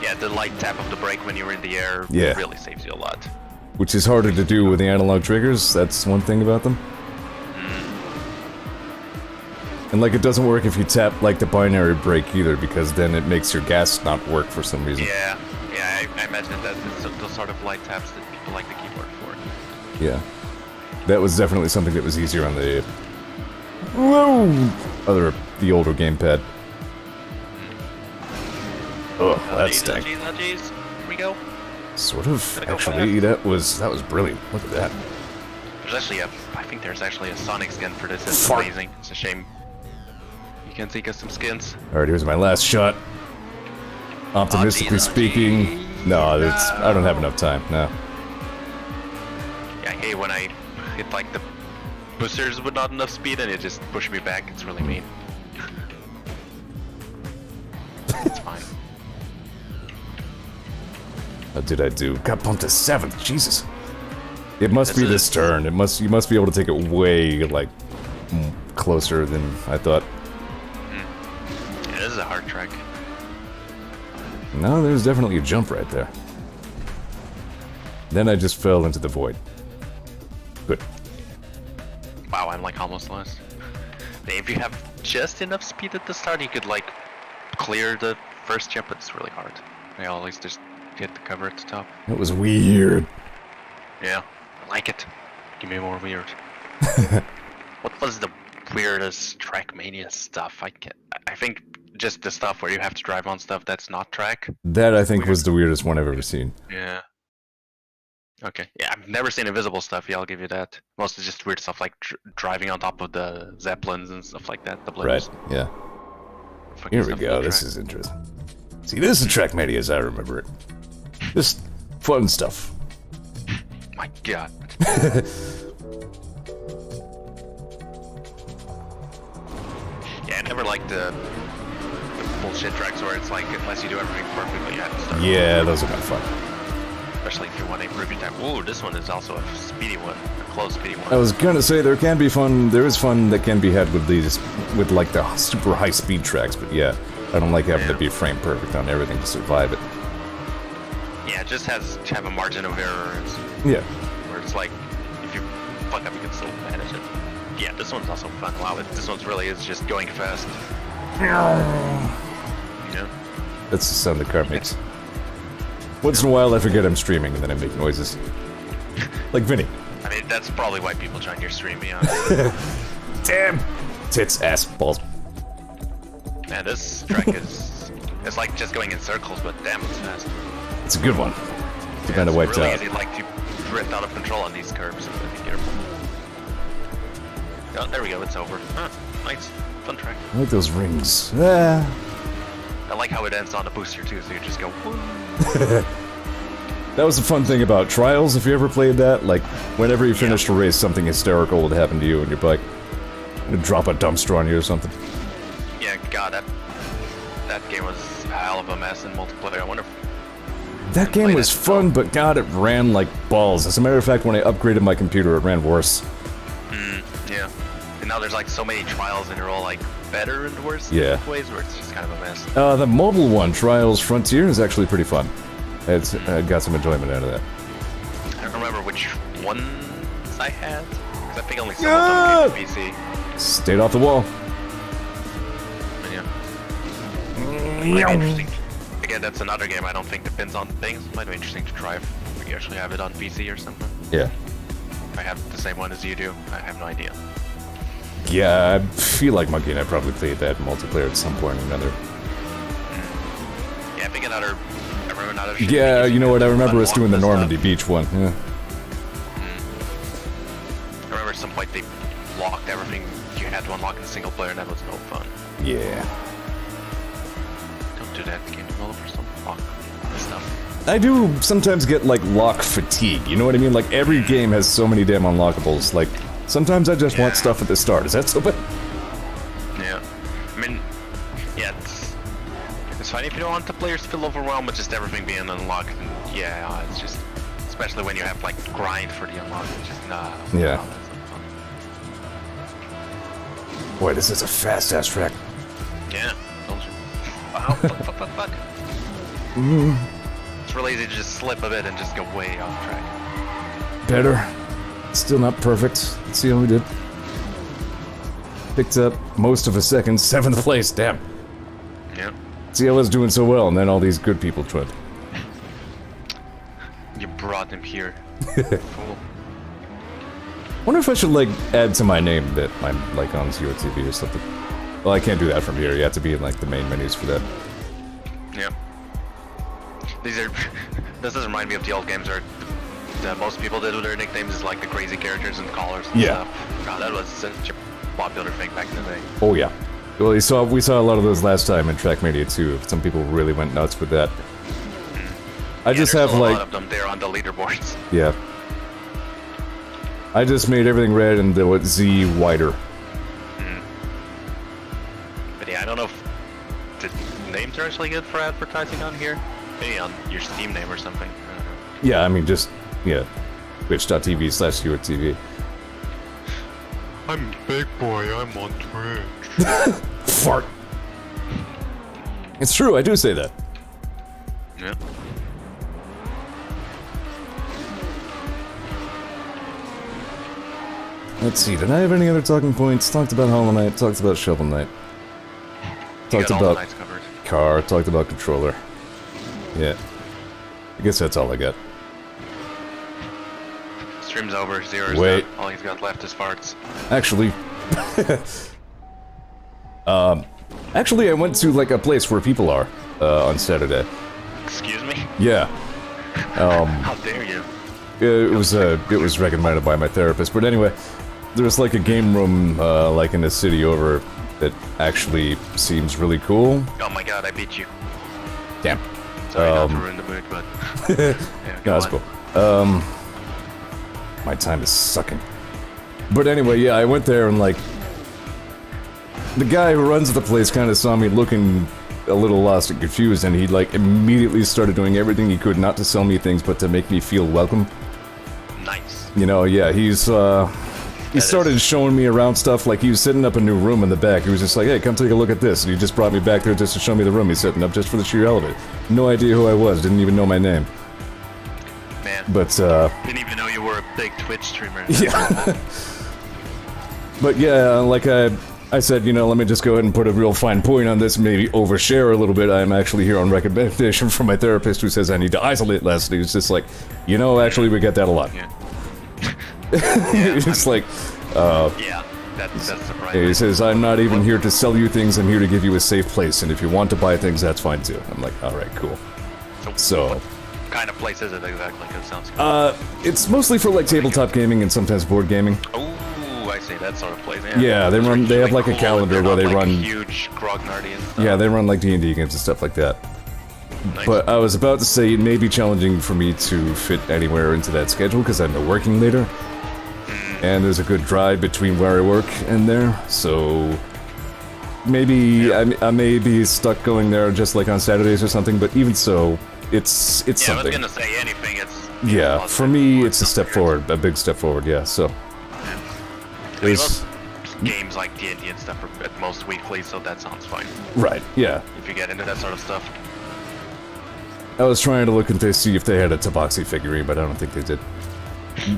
Yeah, the light tap of the brake when you're in the air really saves you a lot. Which is harder to do with the analog triggers. That's one thing about them. And like it doesn't work if you tap like the binary brake either, because then it makes your gas not work for some reason. Yeah, I imagine that it's those sort of light taps that people like the keyboard for. Yeah. That was definitely something that was easier on the the older gamepad. Oh, that stank. Oh, jeez. Here we go. Sort of. Actually, that was brilliant. Look at that. There's actually I think there's actually a Sonic skin for this. It's Fuck. amazing. It's a shame you can't see custom skins. Alright, here's my last shot. Optimistically speaking, no, I don't have enough time. No. Yeah, I hate when I hit like the boosters with not enough speed and it just pushed me back. It's really mean. It's fine. How did I do? Got bumped to 7th. Jesus. It must be this turn. You must be able to take it way like closer than I thought. Yeah, this is a hard track. No, there's definitely a jump right there. Then I just fell into the void. Good. Wow, I'm like almost lost. If you have just enough speed at the start, you could like clear the first jump. It's really hard. I always just hit the cover at the top. That was weird. Yeah, I like it. Give me more weird. What was the weirdest Trackmania stuff? I think just the stuff where you have to drive on stuff that's not track. That I think was the weirdest one I've ever seen. Yeah. Okay. Yeah, I've never seen invisible stuff. Yeah, I'll give you that. Mostly just weird stuff like driving on top of the zeppelins and stuff like that. The blimps. Right. Yeah. Here we go. This is interesting. See, this is Trackmania as I remember it. Just fun stuff. My God. Yeah, I never liked the bullshit tracks where it's like unless you do everything perfectly, you have to start. Yeah, those are not fun. Especially if you want a review time. Ooh, this one is also a speedy one, a close speedy one. I was gonna say there is fun that can be had with these, with like the super high speed tracks, but yeah, I don't like having to be frame perfect on everything to survive it. Yeah, it just has to have a margin of error. Yeah. Where it's like, if you fuck up, you can still manage it. Yeah, this one's also fun. Wow, this one's really is just going fast. Yeah. That's the sound the car makes. Once in a while I forget I'm streaming and then I make noises. Like Vinny. I mean, that's probably why people join your stream, yeah. Damn! Tits, ass, balls. Man, this track is... It's like just going in circles, but damn, it's fast. It's a good one. It's kind of wiped really out. Easy, like to drift out of control on these curves, so be careful. Oh, there we go, it's over. Huh, nice. Fun track. I like those rings. Ah. I like how it ends on a booster too, so you just go woo. That was the fun thing about Trials, if you ever played that. Like, whenever you finished a race, something hysterical would happen to you and your bike. It'd drop a dumpster on you or something. Yeah, God, that game was a hell of a mess in multiplayer. I wonder if... That game was fun, but God, it ran like balls. As a matter of fact, when I upgraded my computer, it ran worse. Yeah. And now there's like so many Trials and they're all like better and worse in both ways, where it's just kind of a mess. The mobile one, Trials Frontier, is actually pretty fun. It's got some enjoyment out of that. I don't remember which ones I had, because I think only some of them came to PC. Stayed off the wall. But yeah. Might be interesting. Again, that's another game I don't think depends on things. Might be interesting to try if you actually have it on PC or something. Yeah. If I have the same one as you do, I have no idea. Yeah, I feel like Monkey and I probably played that multiplayer at some point or another. Yeah, I think I remember another. Yeah, you know what? I remember us doing the Normandy Beach one. Yeah. I remember at some point they locked everything you had to unlock in single player, and that was no fun. Yeah. Don't do that, game developers. Don't lock stuff. I do sometimes get like lock fatigue. You know what I mean? Like every game has so many damn unlockables. Like sometimes I just want stuff at the start. Is that so bad? Yeah. I mean, yeah, it's fine if you don't want the players to feel overwhelmed with just everything being unlocked. And yeah, it's just, especially when you have like grind for the unlock. It's just nah. Yeah. Nah, that's not fun. Boy, this is a fast ass track. Yeah. Told you. Wow. Fuck. It's really easy to just slip a bit and just go way off track. Better. Still not perfect. Let's see how we did. Picked up most of a second, 7th place, damn. Yeah. See, I was doing so well, and then all these good people joined. You brought him here. Fool. Wonder if I should, like, add to my name that I'm, like, on Zeor TV or something. Well, I can't do that from here. You have to be in, like, the main menus for that. Yeah. These are... This does remind me of the old games where most people did with their nicknames is, like, the crazy characters and collars and stuff. God, that was such a popular thing back in the day. Oh, yeah. Well, we saw a lot of those last time in Trackmania too. Some people really went nuts with that. I just have, a like... lot of them there on the leaderboards. Yeah. I just made everything red and the Z wider. But yeah, I don't know if the names are actually good for advertising on here. Maybe on your Steam name or something. I don't know. Yeah, I mean, just, yeah. Twitch.tv/ZeorTV. I'm big boy, I'm on Twitch. Fart. It's true, I do say that. Yeah. Let's see, did I have any other talking points? Talked about Hollow Knight, talked about Shovel Knight. Talked about car, talked about controller. Yeah. I guess that's all I got. Stream's over, Zero's Wait. done. All he's got left is farts. Actually... Actually, I went to, like, a place where people are, on Saturday. Excuse me? Yeah. How dare you? It was recommended by my therapist, but anyway, there's like a game room, like in the city over that actually seems really cool. Oh my god, I beat you. Damn. Sorry not to ruin the mood, but... yeah, No, that's cool. My time is sucking. But anyway, yeah, I went there and, like... The guy who runs the place kind of saw me looking a little lost and confused, and he, like, immediately started doing everything he could not to sell me things, but to make me feel welcome. Nice. You know, yeah, he started showing me around stuff, like he was setting up a new room in the back. He was just like, hey, come take a look at this. And he just brought me back there just to show me the room he's setting up, just for the sheer hell of it. No idea who I was, didn't even know my name. Man. But, didn't even know you were a big Twitch streamer. Yeah. But yeah, like I said, you know, let me just go ahead and put a real fine point on this, maybe overshare a little bit. I'm actually here on recommendation from my therapist who says I need to isolate less. And he's just like, you know, actually we get that a lot. Yeah. It's like, yeah, that's surprising. he says, I'm not even here to sell you things, I'm here to give you a safe place, and if you want to buy things, that's fine too. I'm like, alright, cool. So... What kind of place is it exactly? Because it sounds cool. It's mostly for, like, tabletop gaming and sometimes board gaming. Oh, I see, that sort of place. Yeah, they have, like, a calendar where they run... huge grognardy and stuff. Yeah, they run, like, D&D games and stuff like that. Nice. But I was about to say, it may be challenging for me to fit anywhere into that schedule, because I'm working later. And there's a good drive between where I work and there, so... Maybe I may be stuck going there just like on Saturdays or something, but even so, it's something. Yeah, I was gonna say anything, it's... Yeah, for me, it's a step forward, a big step forward, yeah, so... Yeah. I mean, most games like D&D and stuff are at most weekly, so that sounds fine. Right, yeah. If you get into that sort of stuff. I was trying to look and see if they had a Tabaxi figurine, but I don't think they did.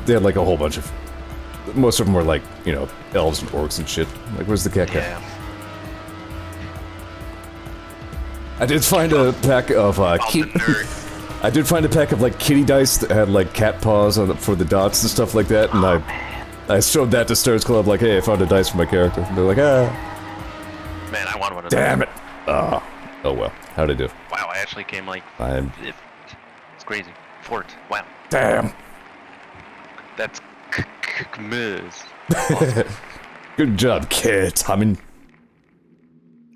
They had like a whole bunch of... Most of them were like, you know, elves and orcs and shit. Like, where's the cat guy? Yeah. I did find a pack of, I did find a pack of, like, kitty dice that had, like, cat paws on for the dots and stuff like that, and I showed that to Stars Club, like, hey, I found a dice for my character. And they're like, ah. Man, I want one of those. Damn it! Oh well. How'd I do? Wow, I actually came, like... It's crazy. Fort. Wow. Damn! That's... Miz. Good job, kid. I mean...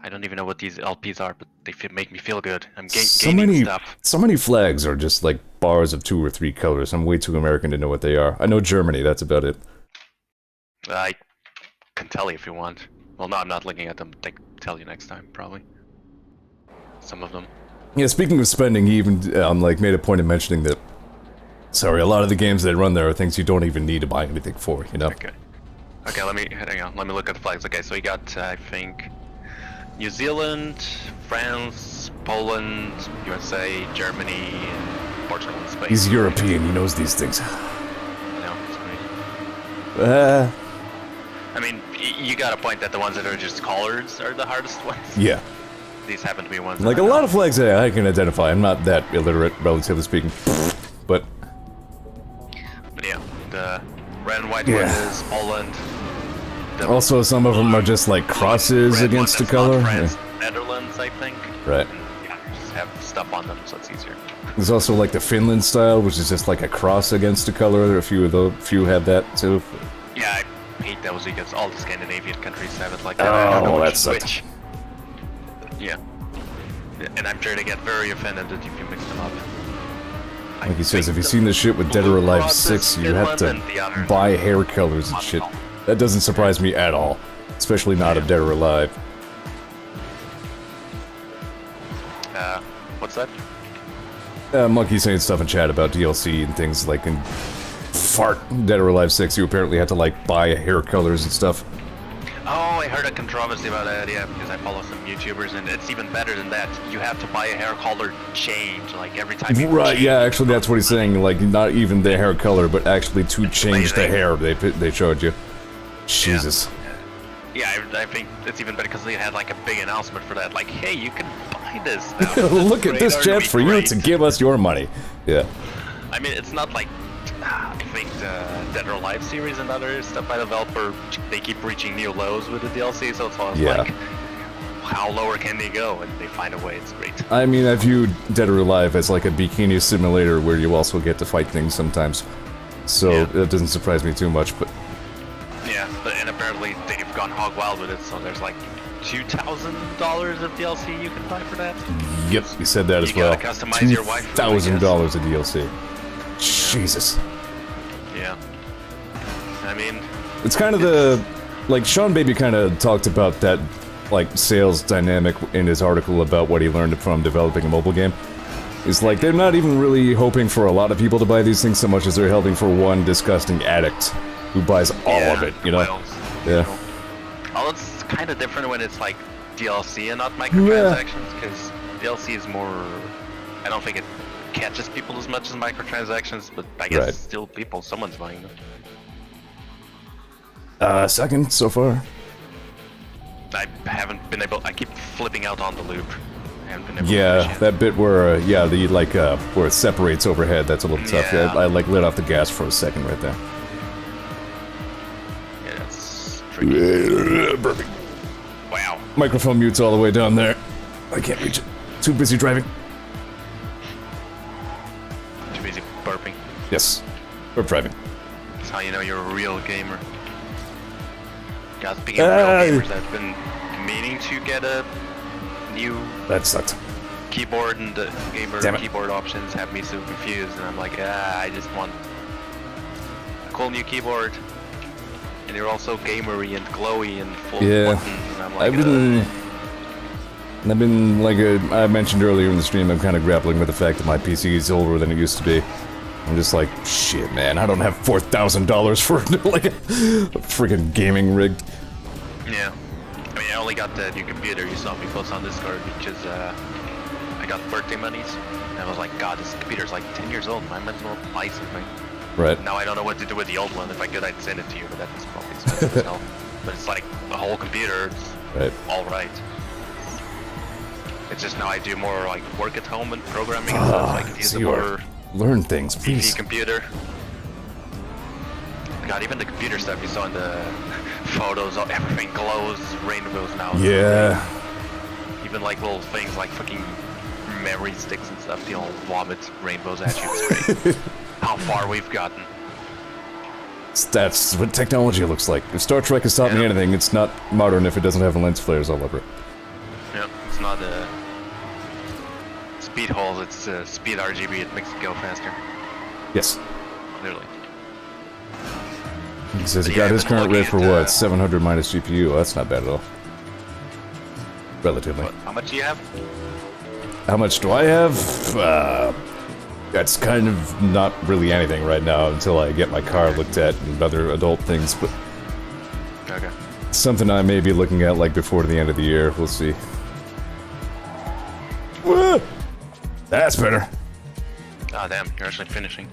I don't even know what these LPs are, but they make me feel good. I'm gaining stuff. So many flags are just like bars of 2 or 3 colors. I'm way too American to know what they are. I know Germany, that's about it. I can tell you if you want. Well, no, I'm not looking at them. I can tell you next time, probably. Some of them. Yeah, speaking of spending, he even like made a point of mentioning that... Sorry, a lot of the games that run there are things you don't even need to buy anything for, you know? Okay. Okay, hang on. Let me look at the flags. Okay, so we got, I think... New Zealand, France, Poland, USA, Germany, Portugal, and Spain. He's European, he knows these things. I know, it's great. I mean, You got a point that the ones that are just colors are the hardest ones. Yeah. These happen to be ones. Like, a lot of flags that I can identify. I'm not that illiterate, relatively speaking. But yeah, the red and white one is Poland. Also, some of them are just like crosses against the color. France, Netherlands, I think. Right. And, yeah, just have stuff on them, so it's easier. There's also like the Finland style, which is just like a cross against the color. A few have that too. Yeah, I hate those because all the Scandinavian countries have it like that. I don't know that sucked. which. Yeah. And I'm sure they get very offended if you mix them up. Like he says, if you've seen this shit with Dead or Alive 6, you have to buy hair colors and shit. That doesn't surprise me at all. Especially not of Dead or Alive. What's that? Monkey saying stuff in chat about DLC and things like in Fart Dead or Alive 6, you apparently had to like buy hair colors and stuff. Oh, I heard a controversy about that, yeah, because I follow some YouTubers, and it's even better than that. You have to buy a hair color change, like, every time you Right, change. yeah, actually that's what he's saying, like, not even the hair color, but actually to change the hair they showed you. Jesus. Yeah, I think it's even better because they had, like, a big announcement for that, like, hey, you can buy this now. Look at this chance for you to give us your money. Yeah. I mean, it's not like, I think the Dead or Alive series and other stuff by the developer, they keep reaching new lows with the DLC, so it's always like, how lower can they go? And they find a way, it's great. I mean, I view Dead or Alive as like a bikini simulator where you also get to fight things sometimes. So that doesn't surprise me too much, but... Yeah, and apparently they've gone hog wild with it, so there's like $2,000 of DLC you can buy for that. Yep, you said that as well. You gotta customize your wife. $2,000 of DLC. Jesus. Yeah. I mean... It's kind of the... Like, Sean Baby kind of talked about that, like, sales dynamic in his article about what he learned from developing a mobile game. It's like, they're not even really hoping for a lot of people to buy these things so much as they're hoping for one disgusting addict who buys all of it, you know? Yeah. Well, it's kind of different when it's like DLC and not microtransactions, because DLC is more... I don't think it catches people as much as microtransactions, but I guess still someone's buying them. Second so far. I haven't been able... I keep flipping out on the loop. I haven't been able to Yeah, that bit where, the, like, where it separates overhead, that's a little tough. Yeah. I, like, lit off the gas for a second right there. Yeah, that's tricky. Burping. Wow. Microphone mute's all the way down there. I can't reach it. Too busy driving. Too busy burping. Yes. Burp driving. That's how you know you're a real gamer. Yeah, speaking of real gamers, I've been meaning to get a new... That sucked. Keyboard, and the gamer keyboard options have me so confused, and I'm like, I just want a cool new keyboard. And they're also gamery and glowy and full of buttons, and I'm like, I've been, like I mentioned earlier in the stream, I'm kind of grappling with the fact that my PC is older than it used to be. I'm just like, shit, man, I don't have $4,000 for, like, a freaking gaming rig. Yeah. I mean, I only got the new computer you saw me post on Discord because, I got birthday monies. And I was like, God, this computer's like 10 years old, I might as well buy something. Right. Now I don't know what to do with the old one. If I could, I'd send it to you, but that's probably expensive as hell. But it's like the whole computer, it's alright. It's just now I do more like work at home and programming and stuff. I can use a more learn things, please. PC computer. God, even the computer stuff you saw in the photos, everything glows, rainbows now. Yeah. Even like little things like fucking memory sticks and stuff, they all vomit rainbows at you. It's great. How far we've gotten. That's what technology looks like. If Star Trek has taught me anything, it's not modern if it doesn't have lens flares all over it. Yeah, it's not speed holes, it's speed RGB, it makes it go faster. Yes. Clearly. He says he got his current rate for what? 700 minus GPU. Oh, that's not bad at all. Relatively. How much do you have? How much do I have? That's kind of not really anything right now until I get my car looked at and other adult things, but... Okay. Something I may be looking at, like, before the end of the year. We'll see. Whoa! That's better. Oh, damn. You're actually finishing.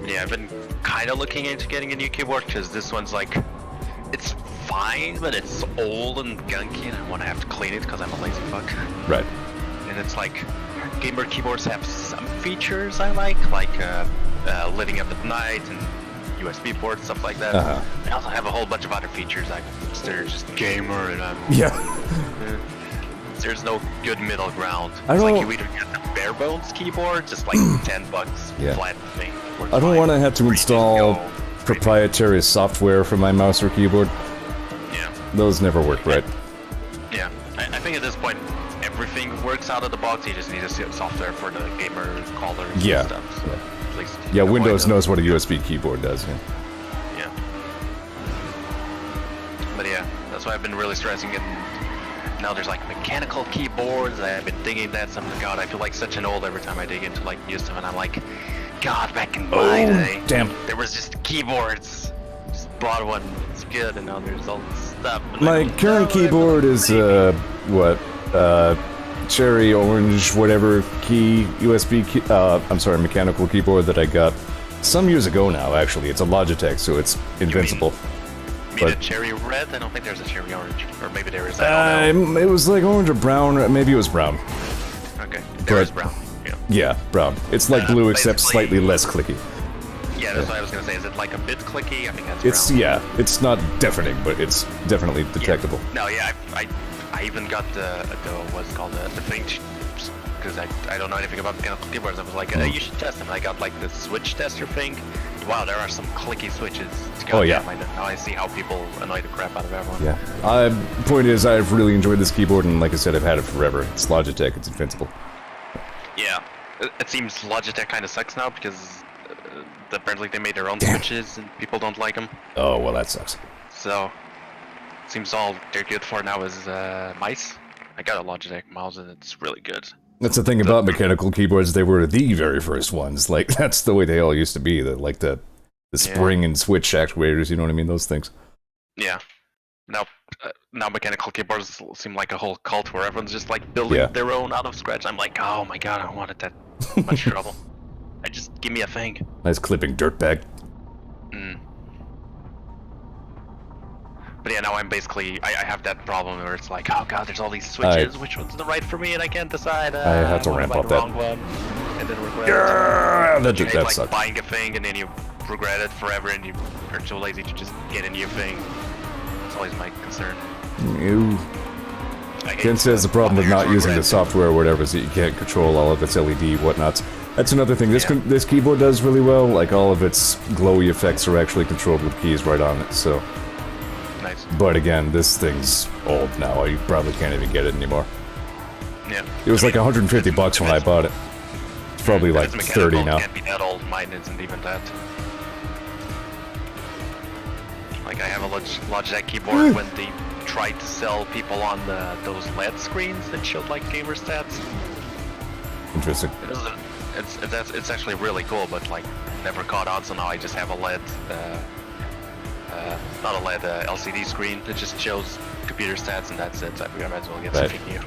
Yeah, I've been kind of looking into getting a new keyboard, because this one's, like... it's fine, but it's old and gunky, and I want to have to clean it because I'm a lazy fuck. Right. And it's like, gamer keyboards have some features I like lighting up at night and USB ports, stuff like that. They also have a whole bunch of other features like they're just gamer and there's no good middle ground. It's like you either get the bare bones keyboard, just like $10 flat thing. I don't want to have to install proprietary software for my mouse or keyboard. Yeah. Those never work right. Yeah. I think at this point everything works out of the box. You just need a software for the gamer callers and stuff. So at least Windows knows what a USB keyboard does. Yeah. But yeah, that's why I've been really stressing it. Now there's like mechanical keyboards. I've been digging that some. God, I feel like such an old every time I dig into like new stuff, and I'm like, God, back in my day, there was just keyboards. Just bought one, it's good, and now there's all this stuff. My current keyboard is cherry orange whatever key USB key, I'm sorry, mechanical keyboard that I got some years ago now. Actually, it's a Logitech, so it's invincible. You mean a cherry red? I don't think there's a cherry orange, or maybe there is. I don't know. It was like orange or brown. Maybe it was brown. Okay, there is brown. Yeah, brown. It's like blue except slightly less clicky. Yeah, that's what I was gonna say. Is it like a bit clicky? I think that's brown. It's not deafening, but it's definitely detectable. Yeah. No, yeah, I even got the what's it called the thing, because I don't know anything about mechanical keyboards. I was like, you should test them. I got like the switch tester thing. Wow, there are some clicky switches. Now I see how people annoy the crap out of everyone. Yeah. Point is, I've really enjoyed this keyboard, and like I said, I've had it forever. It's Logitech. It's invincible. Yeah. It seems Logitech kind of sucks now because apparently they made their own switches and people don't like them. Oh, well, that sucks. So, seems all they're good for now is mice. I got a Logitech mouse and it's really good. That's the thing about mechanical keyboards, they were the very first ones. Like, that's the way they all used to be. The spring and switch actuators, you know what I mean? Those things. Yeah. Now mechanical keyboards seem like a whole cult where everyone's just like building their own out of scratch. I'm like, oh my god, I don't want it that much trouble. Just give me a thing. Nice clipping, dirtbag. But yeah, now I'm basically, I have that problem where it's like, oh god, there's all these switches, which one's the right for me, and I can't decide. I have to ramp up that. Wrong one, and then regret it. That sucks. Buying a thing and then you regret it forever, and you are too lazy to just get a new thing. That's always my concern. Ken says the problem with not using the software or whatever is that you can't control all of its LED whatnots. That's another thing. This keyboard does really well. Like, all of its glowy effects are actually controlled with keys right on it, so... Nice. But again, this thing's old now. You probably can't even get it anymore. Yeah. It was like $150 when I bought it. It's probably like 30 now. It can't be that old. Mine isn't even that. Like, I have a Logitech keyboard when they tried to sell people on those LED screens that showed like gamer stats. Interesting. It's actually really cool, but like never caught on. So now I just have a LED, not a LED, LCD screen that just shows computer stats, and that's it. So I figured I might as well get something new.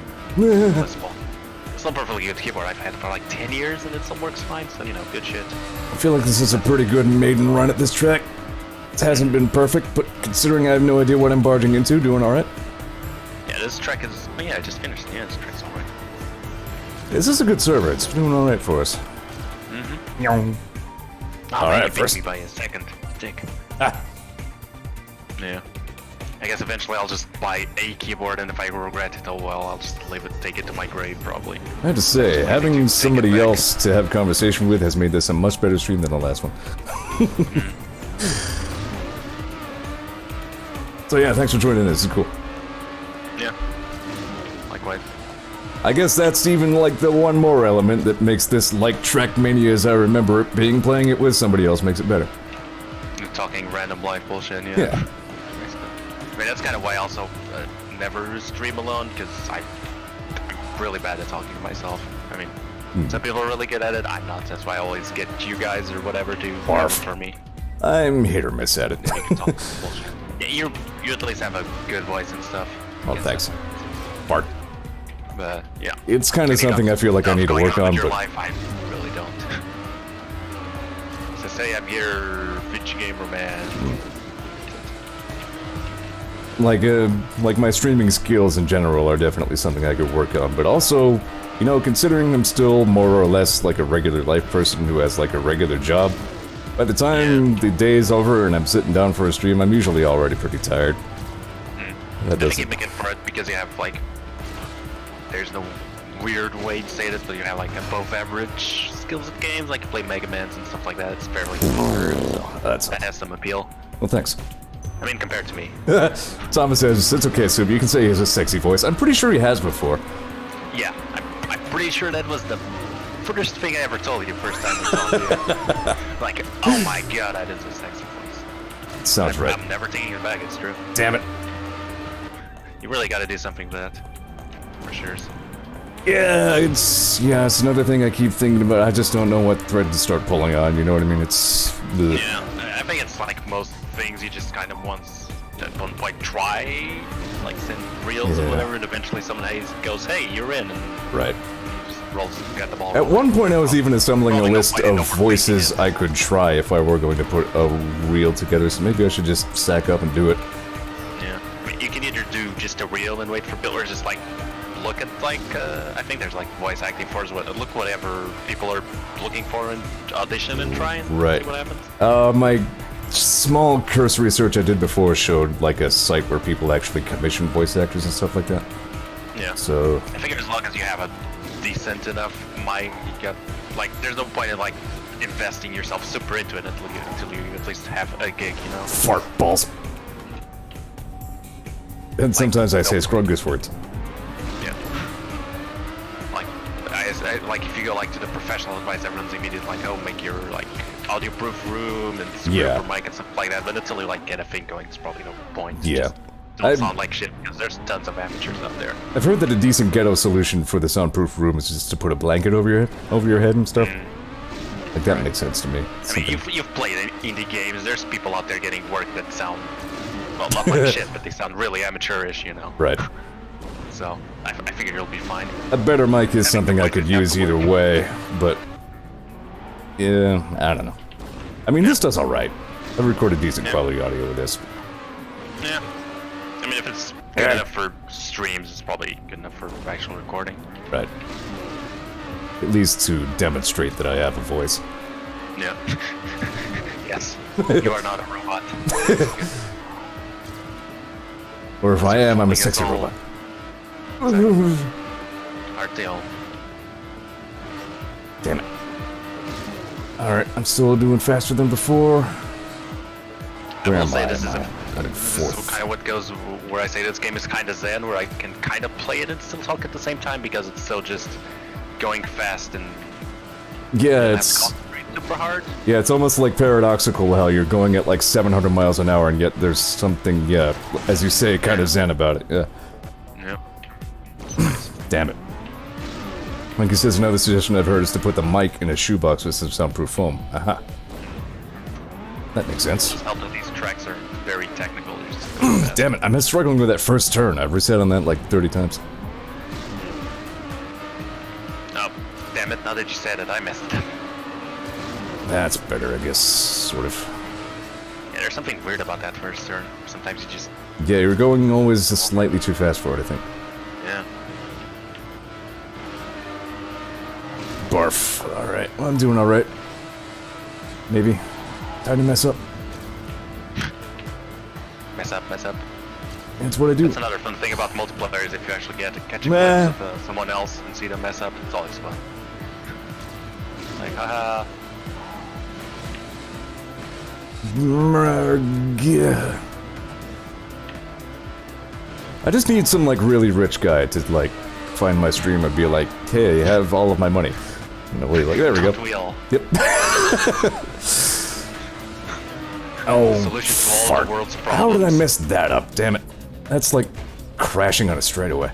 It's not perfectly good keyboard. I've had it for like 10 years, and it still works fine. So you know, good shit. I feel like this is a pretty good maiden run at this track. It hasn't been perfect, but considering I have no idea what I'm barging into, doing alright. Yeah, this track is... Oh yeah, I just finished. Yeah, this track's alright. This is a good server. It's doing alright for us. Alright, first... me by a second stick. Ah. Yeah. I guess eventually I'll just buy a keyboard, and if I regret it, oh well, I'll just take it to my grave, probably. I have to say, having somebody else to have conversation with has made this a much better stream than the last one. So yeah, thanks for joining us. This is cool. Yeah. Likewise. I guess that's even like the one more element that makes this like Trackmania as I remember it being. Playing it with somebody else makes it better. You're talking random life bullshit, yeah. Yeah. I mean, that's kind of why I also never stream alone, because I'm really bad at talking to myself. I mean, some people are really good at it. I'm not. That's why I always get you guys or whatever to barf for me. I'm hit or miss at it. You can talk bullshit. Yeah, you at least have a good voice and stuff. Oh, thanks. Bart. But yeah. It's kind of something I feel like I need to work on, your but... life, I really don't. So say I'm your bitch gamer man. like my streaming skills in general are definitely something I could work on, but also, you know, considering I'm still more or less like a regular life person who has like a regular job, by the time the day is over and I'm sitting down for a stream, I'm usually already pretty tired. I think you make it for it because you have like, there's no weird way to say this, but you have like above average skills of games, like you play Mega Mans and stuff like that. It's fairly hard, so that has some appeal. Well, thanks. I mean, compared to me. Thomas says, it's okay, Sub, you can say he has a sexy voice. I'm pretty sure he has before. Yeah, I'm pretty sure that was the first thing I ever told you first time we talked to you. Like, oh my god, that is a sexy voice. Sounds right. I'm never taking it back, it's true. Damn it. You really gotta do something with that. For sure. Yeah, it's another thing I keep thinking about. I just don't know what thread to start pulling on, you know what I mean? It's... Ugh. Yeah, I think it's like most things, you just kind of once, at one point, try, like send reels or whatever, and eventually someone goes, hey, you're in, and right. just rolls, got the ball. At one point I was even assembling a list of voices I could try if I were going to put a reel together, so maybe I should just sack up and do it. Yeah, I mean, you can either do just a reel and wait for builders, just like, look at like, I think there's like voice acting for us, look whatever people are looking for and audition and try and see what happens. My small cursory search I did before showed like a site where people actually commission voice actors and stuff like that. Yeah. So I figure as long as you have a decent enough mic, you got like there's no point in like investing yourself super into it until you at least have a gig, you know. Fart balls. And sometimes I say scrungus words. Yeah. Like if you go like to the professional advice, everyone's immediately like, oh, make your like audio-proof room and screw up your mic and stuff like that. But until you like get a thing going, it's probably no point. Yeah. Don't sound like shit because there's tons of amateurs out there. I've heard that a decent ghetto solution for the soundproof room is just to put a blanket over your head and stuff. Like that makes sense to me. I mean, you've played indie games. There's people out there getting work that sound well, not like shit, but they sound really amateurish, you know. Right. So I figure you'll be fine. A better mic is something I could use either way, but yeah, I don't know. I mean, this does all right. I've recorded decent quality audio with this. Yeah. I mean, if it's good enough for streams, it's probably good enough for actual recording. Right. At least to demonstrate that I have a voice. Yeah. Yes. You are not a robot. Or if I am, I'm a sexy robot. RTL. Damn it. Alright, I'm still doing faster than before. Where am I? This is fourth. kind of what goes where I say this game is kind of zen, where I can kind of play it and still talk at the same time because it's still just going fast and yeah, it's super hard. Yeah, it's almost like paradoxical how you're going at like 700 miles an hour and yet there's something, yeah, as you say, kind of zen about it. Yeah. Yeah. Damn it. Like he says, another suggestion I've heard is to put the mic in a shoebox with some soundproof foam. Aha. That makes sense. Just help that these tracks are very technical. Damn it, I'm struggling with that first turn. I've reset on that like 30 times. Oh, damn it, now that you said it, I messed it up. That's better, I guess, sort of. Yeah, there's something weird about that first turn. Sometimes you just... Yeah, you're going always just slightly too fast for it, I think. Yeah. Barf. Alright, well, I'm doing alright. Maybe. Time to mess up. Mess up. That's what I do. That's another fun thing about multiplayer is if you actually get to catch a glimpse of someone else and see them mess up, it's always fun. Like, haha. Yeah. I just need some like really rich guy to like find my stream and be like, hey, I have all of my money. And I'll be like, there we go. Wheel. Yep. Oh, solution to all fart. the world's How problems. did I mess that up? Damn it. That's like crashing on a straightaway.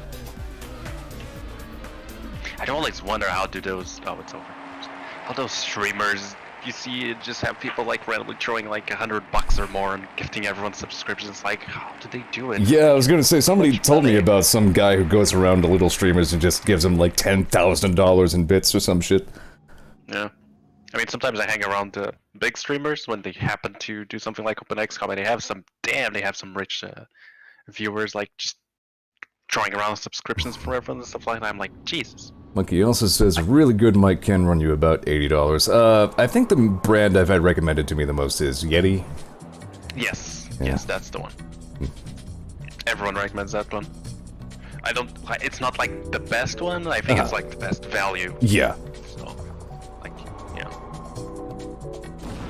I always wonder how do those... Oh, it's over. How those streamers... You see, just have people like randomly throwing like $100 or more and gifting everyone subscriptions. Like, how do they do it? Yeah, I was gonna say, somebody told me about some guy who goes around to little streamers and just gives them like $10,000 in bits or some shit. Yeah. I mean, sometimes I hang around big streamers when they happen to do something like OpenXCom and they have some, they have some rich viewers like just drawing around subscriptions for everyone and stuff like that. I'm like, Jesus. Monkey also says, a really good mic can run you about $80. I think the brand I've had recommended to me the most is Yeti. Yes, Yeah. yes, that's the one. Everyone recommends that one. I don't. It's not like the best one. I think it's like the best value. Yeah. So, like, yeah.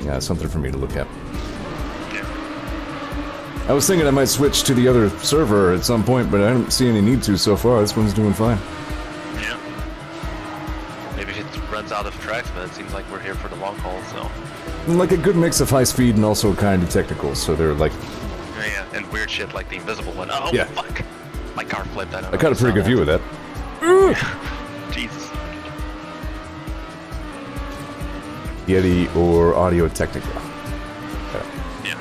Yeah, something for me to look at. Yeah. I was thinking I might switch to the other server at some point, but I don't see any need to so far. This one's doing fine. Yeah. Maybe it runs out of tracks, but it seems like we're here for the long haul, so. Like a good mix of high speed and also kind of technical, so they're like... Yeah, and weird shit like the invisible one. Oh, yeah. Fuck. My car flipped, I don't know. I got a pretty good view of that. Jesus. Yeti or Audio Technica. Yeah.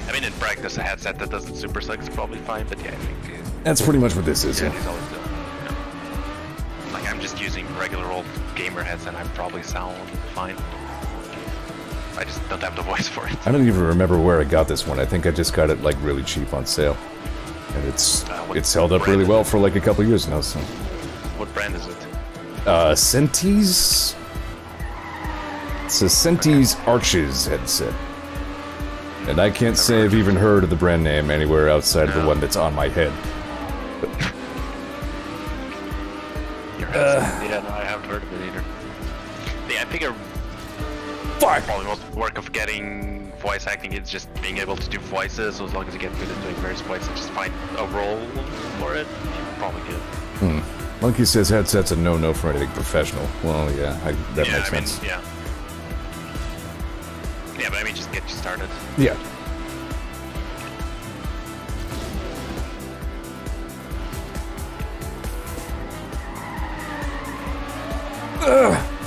I mean, in practice, a headset that doesn't super suck is probably fine, but yeah, I think... That's pretty much what this is, yeah. yeah. It's always like, I'm just using regular old gamer headset, I probably sound fine. I just don't have the voice for it. I don't even remember where I got this one. I think I just got it, like, really cheap on sale. And it's held up really well for, like, a couple years now, so... What brand is it? Sentis? It's a Sentis Arches headset. And I can't say I've even heard of the brand name anywhere outside of the one that's on my head. Your headset? Yeah, no, I haven't heard of it either. Yeah, I figure... Fuck! Probably most work of getting voice acting is just being able to do voices, so as long as you get good at doing various voices, just find a role for it, you're probably good. Monkey says headset's a no-no for anything professional. Well, yeah, that makes sense. Yeah. Yeah, but I mean, just get you started. Yeah.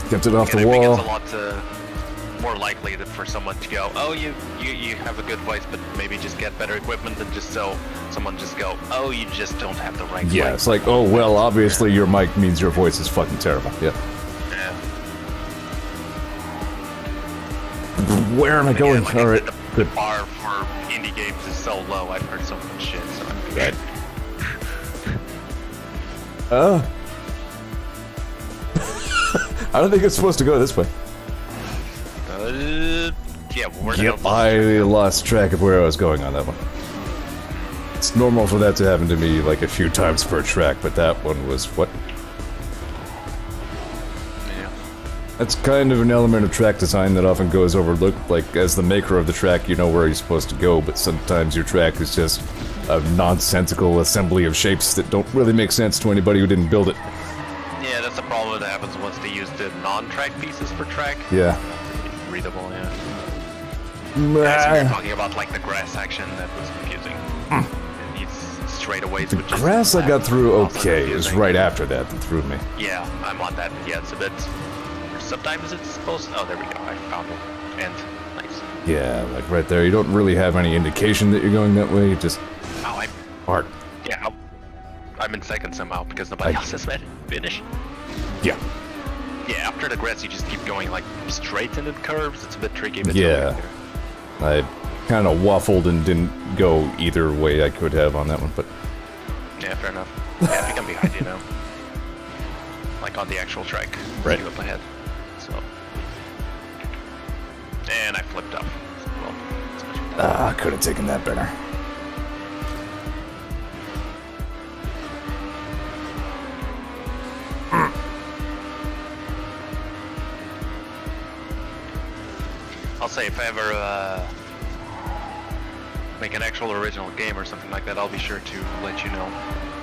Kept it off the I think wall. it's a lot more likely that for someone to go, oh, you have a good voice, but maybe just get better equipment than just so someone just go, oh, you just don't have the right Yeah, mic. it's like, oh, well, obviously your mic means your voice is fucking terrible. Yeah. Yeah. Where am I going? Like Alright. The bar for indie games is so low, I've heard so much shit, so I'm Right. I don't think it's supposed to go this way. Yeah, well, Yep, I lost track of where I was going on that one. It's normal for that to happen to me like a few times per track, but that one was what? Yeah. That's kind of an element of track design that often goes overlooked. Like, as the maker of the track, you know where you're supposed to go, but sometimes your track is just a nonsensical assembly of shapes that don't really make sense to anybody who didn't build it. Yeah, that's the problem that happens once they use the non-track pieces for track. Yeah. It's readable, yeah. Yeah, so you're talking about like the grass section that was confusing. And these straightaways The would just grass I got through also okay. It was confusing. right after that that threw me. Yeah, I'm on that. Yeah, it's a bit. Sometimes it's supposed. Oh, there we go. I found it. And nice. Yeah, like right there. You don't really have any indication that you're going that way. You just Oh, I'm. art. Yeah, I'm in second somehow because nobody else has made it finish. Yeah. Yeah, after the grass, you just keep going like straight into the curves. It's a bit tricky. But Yeah. I kind of waffled and didn't go either way I could have on that one, but... Yeah, fair enough. Yeah, I think I'm behind you now. Like on the actual track. Right. You up ahead. So. And I flipped up. Well, it's much better. I could have taken that better. I'll say if I ever make an actual original game or something like that, I'll be sure to let you know.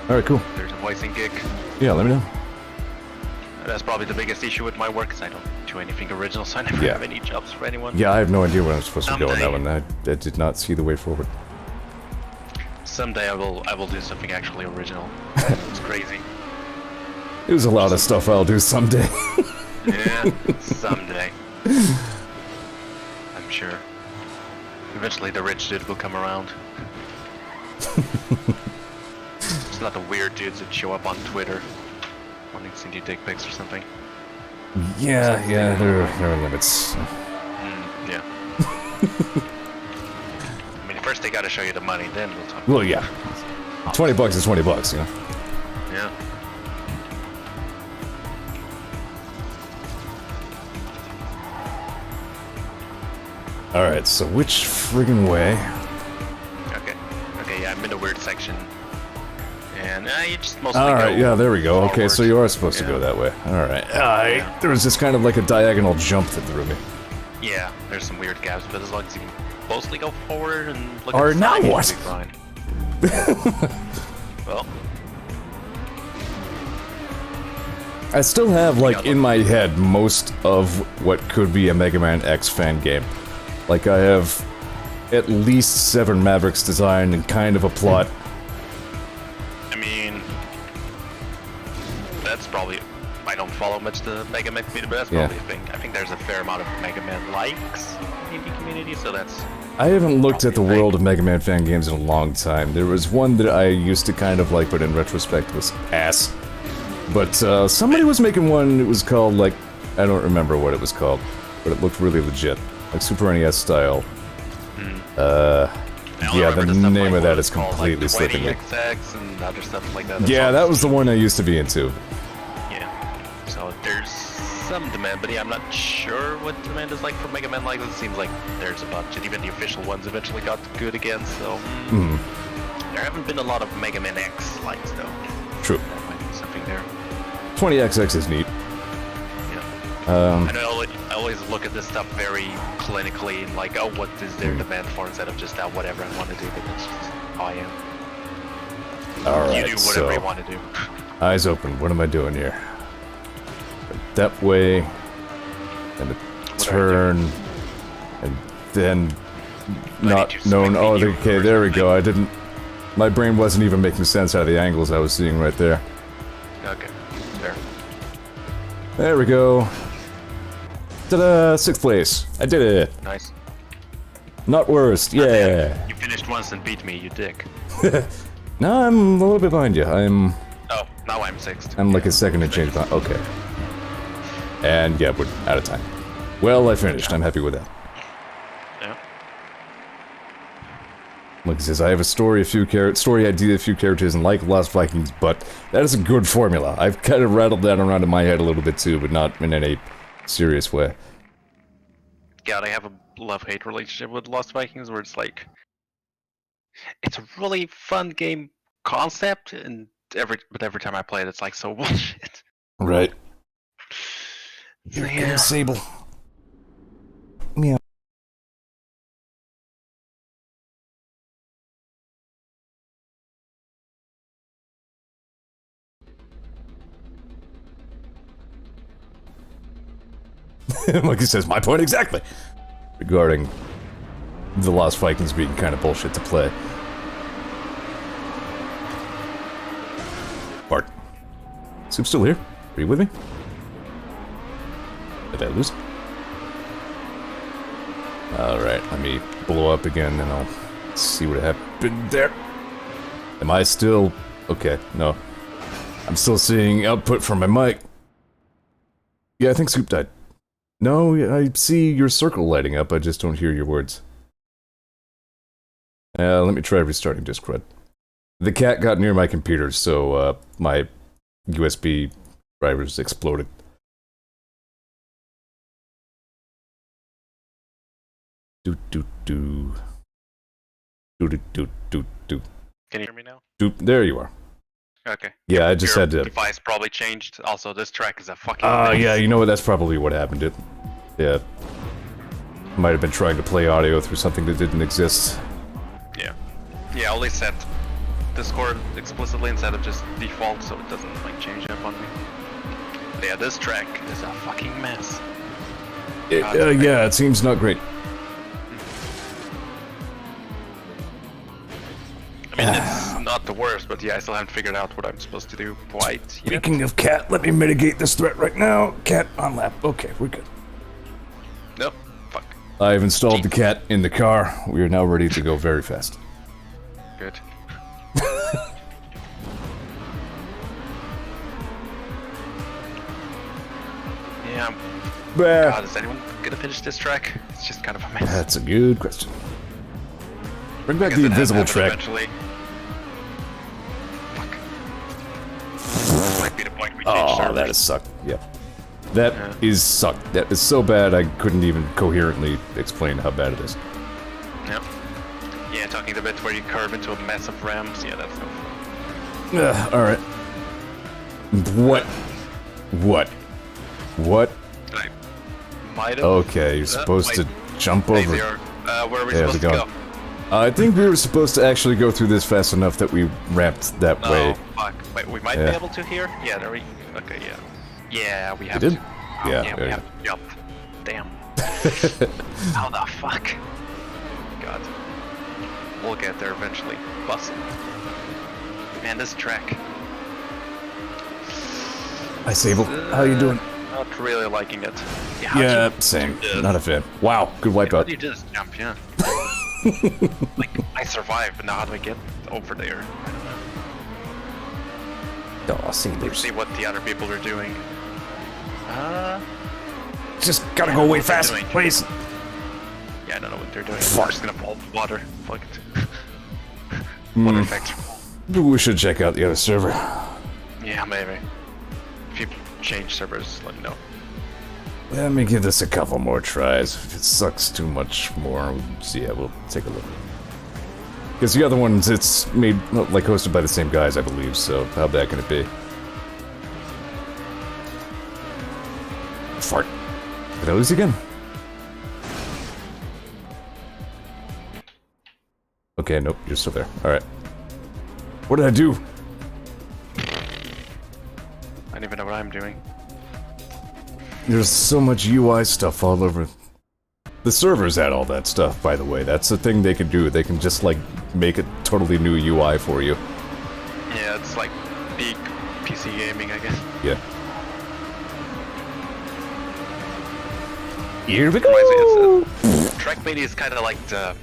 Alright, cool. There's a voicing gig. Yeah, let me know. That's probably the biggest issue with my work, is I don't do anything original, so I never Yeah. have any jobs for anyone. Yeah, I have no idea where I'm supposed to go on that Someday. one. I did not see the way forward. Someday I will do something actually original. It's crazy. There's a lot of stuff I'll do someday. Yeah, someday. I'm sure. Eventually the rich dude will come around. It's not the weird dudes that show up on Twitter wanting to send you dick pics or something. Yeah, there are limits. Yeah. I mean, first they gotta show you the money, then we'll talk. Well, yeah. $20 is $20, you know? Yeah. Alright, so which friggin' way? Okay, yeah, I'm in a weird section. And you just mostly Alright, yeah, there we go. forward. Okay, so you are supposed to go that way. Alright. There was just kind of like a diagonal jump that threw me. Yeah, there's some weird gaps, but as long as you mostly go forward and look Or at the now side, what? you'll be fine. Well, I still have, like, in my head, most of what could be a Mega Man X fan game. Like, I have at least 7 Mavericks designed and kind of a plot. I mean, that's probably... I don't follow much the Mega Man community, but that's probably a thing. I think there's a fair amount of Mega Man likes in the community, so that's... I haven't looked at the world of Mega Man fan games in a long time. There was one that I used to kind of like, but in retrospect was ass. But somebody was making one, it was called, like, I don't remember what it was called, but it looked really legit. Like Super NES style. Yeah, the name of that is completely slipping me. XX and other stuff like that. Yeah, that was the one I used to be into. Yeah, so there's some demand, but yeah, I'm not sure what demand is like for Mega Man likes. It seems like there's a bunch, and even the official ones eventually got good again, so... There haven't been a lot of Mega Man X likes, though. True. There might be something there. 20XX is neat. Yeah. I know I always look at this stuff very clinically and like, oh, what is their demand for, instead of just whatever I want to do, but that's just how I am. Alright, you do whatever you want to do. Eyes open, what am I doing here? That way, and a turn, and then not known. Oh, okay, there we go. I didn't. My brain wasn't even making sense out of the angles I was seeing right there. Okay, fair. There we go. Ta-da! 6th place. I did it. Nice. Not worst. Yeah. You finished once and beat me, you dick. No, I'm a little bit behind you. Oh, now I'm 6th. I'm like a second and change behind. Okay. And yeah, we're out of time. Well, I finished. I'm happy with that. Yeah. Like it says, I have a story idea, a few characters, and like Lost Vikings, but that is a good formula. I've kind of rattled that around in my head a little bit too, but not in any serious way. God, I have a love-hate relationship with Lost Vikings, where it's like... It's a really fun game concept, and every time I play it, it's like so bullshit. Right. So, Here, Sable. Meow. Like he says, my point exactly. Regarding the Lost Vikings being kind of bullshit to play. Bart. Soup's still here? Are you with me? Did I lose? Alright, let me blow up again and I'll see what happened there. Am I still... Okay, no. I'm still seeing output from my mic. Yeah, I think Soup died. No, I see your circle lighting up, I just don't hear your words. Let me try restarting Discord. The cat got near my computer, so, my USB drivers exploded. Do do do. Do do do do do. Can you hear me now? Do. There you are. Okay. Yeah, I just Your had to. device probably changed. Also, this track is a fucking. Yeah, you know what? That's probably what happened. Yeah. Might have been trying to play audio through something that didn't exist. Yeah. Yeah, I only set Discord explicitly instead of just default, so it doesn't like change up on me. But yeah, this track is a fucking mess. Yeah, it seems not great. I mean, it's not the worst, but yeah, I still haven't figured out what I'm supposed to do quite yet. Speaking of cat, let me mitigate this threat right now. Cat on lap. Okay, we're good. Nope. Fuck. I've installed the cat in the car. We are now ready to go very fast. Good. Yeah. God, is anyone gonna finish this track? It's just kind of a mess. That's a good question. Bring back Because the it has to invisible happen track. Eventually. Fuck. Might be the point we change Oh, servers. that is sucked. Yep. That Yeah. is sucked. That is so bad I couldn't even coherently explain how bad it is. Yep. Yeah, talking the bit where you curve into a massive ramps. Yeah, that's no fun. Alright. What? What? What? I might have. Okay, you're supposed wait. to jump Hey, over. Zeor, where are we Hey, how's supposed it to going? go? I think we were supposed to actually go through this fast enough that we ramped that Oh, way. fuck. Wait, we might Yeah. be able to here? Yeah, there we... Okay, yeah. Yeah, we have did? to. Oh, Yeah, yeah, there we you have to jump. Damn. How the fuck? God. We'll get there eventually. Bustle. Man, this track. Hi, Sable. How you doing? Not really liking it. Yeah, how'd Yeah, you same. do this? Not a fan. Wow, good How wipeout. do you just jump, yeah? Like, I survived, but now how do I get over there? I don't know. Oh, Sabers. See what the other people are doing. Just gotta Yeah, go way what they're fast, doing. please. Yeah, I don't know what they're doing. Fuck. They're just gonna fall in water. Fuck it. Water effect. We should check out the other server. Yeah, maybe. If you change servers, let me know. Let me give this a couple more tries. If it sucks too much more, yeah, we'll take a look. Because the other ones, it's made, well, like, hosted by the same guys, I believe, so how bad can it be? Fart. Did I lose again? Okay, nope, you're still there. Alright. What did I do? I don't even know what I'm doing. There's so much UI stuff all over. The servers add all that stuff, by the way. That's the thing they can do. They can just, like, make a totally new UI for you. Yeah, it's like peak PC gaming, I guess. Yeah. Here we go! Trackmania is kind of like the,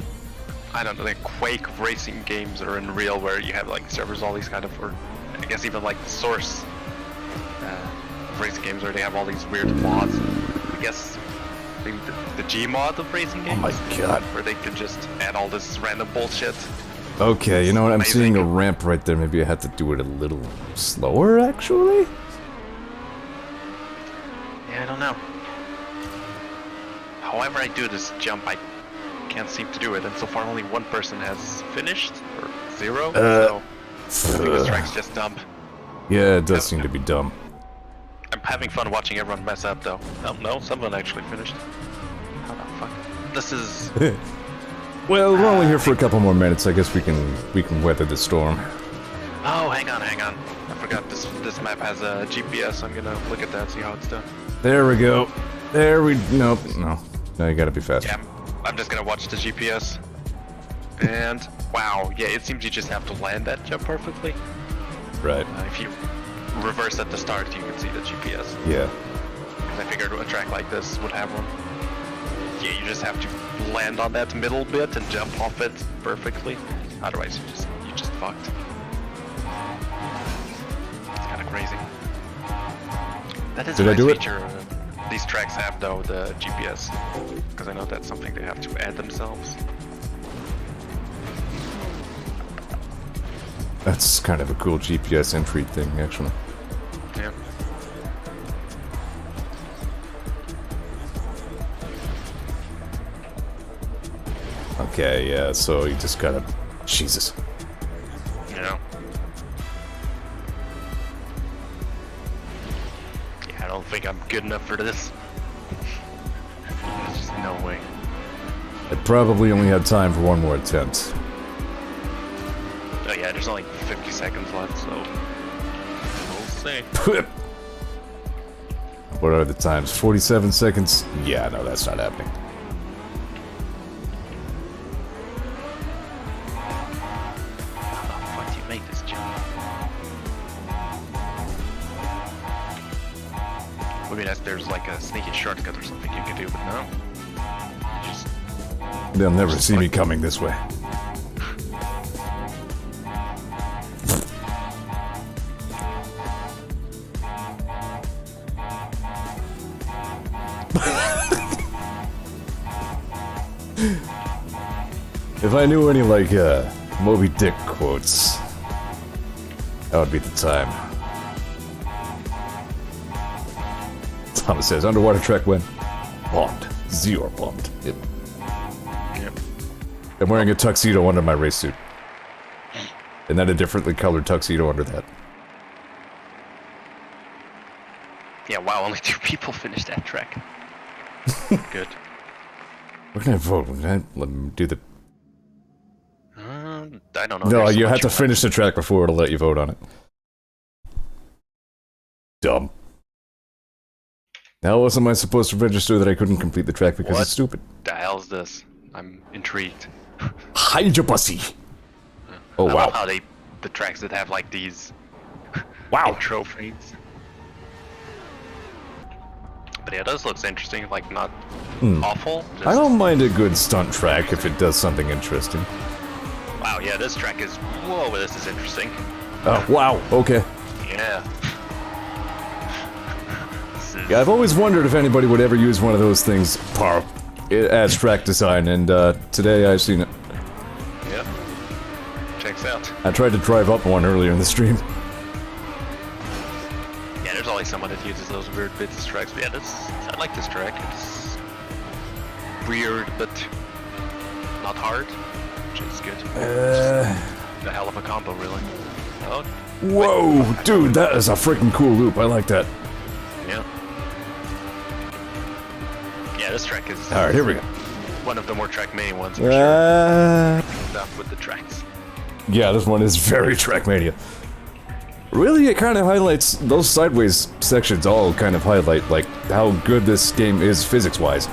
I don't know, the Quake racing games that are in real, where you have like servers, all these kind of, or I guess even like the Source racing games where they have all these weird mods. I guess maybe the G mod of racing games. Oh my god. Where they can just add all this random bullshit. Okay, you know what? I'm Amazing. seeing a ramp right there. Maybe I have to do it a little slower, actually? Yeah, I don't know. However I do this jump, I can't seem to do it, and so far only one person has finished, or zero, so I think this track's just dumb. Yeah, it does seem to be dumb. I'm having fun watching everyone mess up, though. Oh, no, someone actually finished. How the fuck? This is... Well, we're only here for a couple more minutes. I guess we can weather the storm. Oh, hang on. I forgot this map has a GPS. I'm gonna look at that, see how it's done. There we go. There we... Nope. No. No, you gotta be fast. Yeah, I'm just gonna watch the GPS. And, wow, yeah, it seems you just have to land that jump perfectly. Right. If you reverse at the start, you can see the GPS. Yeah. Because I figured a track like this would have one. Yeah, you just have to land on that middle bit and jump off it perfectly. Otherwise, you just fucked. It's kind of crazy. That is Did a I nice do it? feature these tracks have, though, the GPS. Because I know that's something they have to add themselves. That's kind of a cool GPS entry thing, actually. Yeah. Okay, yeah, so you just gotta... Jesus. Yeah. Yeah, I don't think I'm good enough for this. There's just no way. I probably only had time for one more attempt. Oh yeah, there's only 50 seconds left, so we'll see. What are the times? 47 seconds? Yeah, no, that's not happening. How the fuck do you make this jump? I mean, there's like a sneaky shortcut or something you can do, but no. You just They'll never see me coming this way. If I knew any, like, Moby Dick quotes, that would be the time. Thomas says, underwater track when? Bombed. Zeor bombed. Yep. Yep. I'm wearing a tuxedo under my race suit. And then a differently colored tuxedo under that. Yeah, wow, only 2 people finished that track. Good. Where can I vote? Let me do the... I don't know. No, there's so you have much to left. finish the track before it'll let you vote on it. Dumb. How else am I supposed to register that I couldn't complete the track because What? it's stupid? The hell's this? I'm intrigued. Hide your bussy! Oh, I wow. love how the tracks that have like these Wow. intro fades. But yeah, this looks interesting, like not awful. Just, I don't mind a good stunt track if it does something interesting. Wow, yeah, this track is, whoa, this is interesting. Oh, wow, okay. Yeah. This is, Yeah, I've always wondered if anybody would ever use one of those things as track design, and today I've seen it. yeah. Checks out. I tried to drive up one earlier in the stream. Yeah, there's always someone that uses those weird bits of tracks. But yeah, I like this track. It's weird, but not hard, which is good. A hell of a combo, really. Oh, Whoa, dude, that is a freaking cool loop. I like that. yeah. Yeah, this track is Alright, here we go. one of the more Trackmania ones for sure. Stuff with the tracks. Yeah, this one is very Trackmania. Really, it kind of highlights, those sideways sections all kind of highlight, like, how good this game is physics-wise.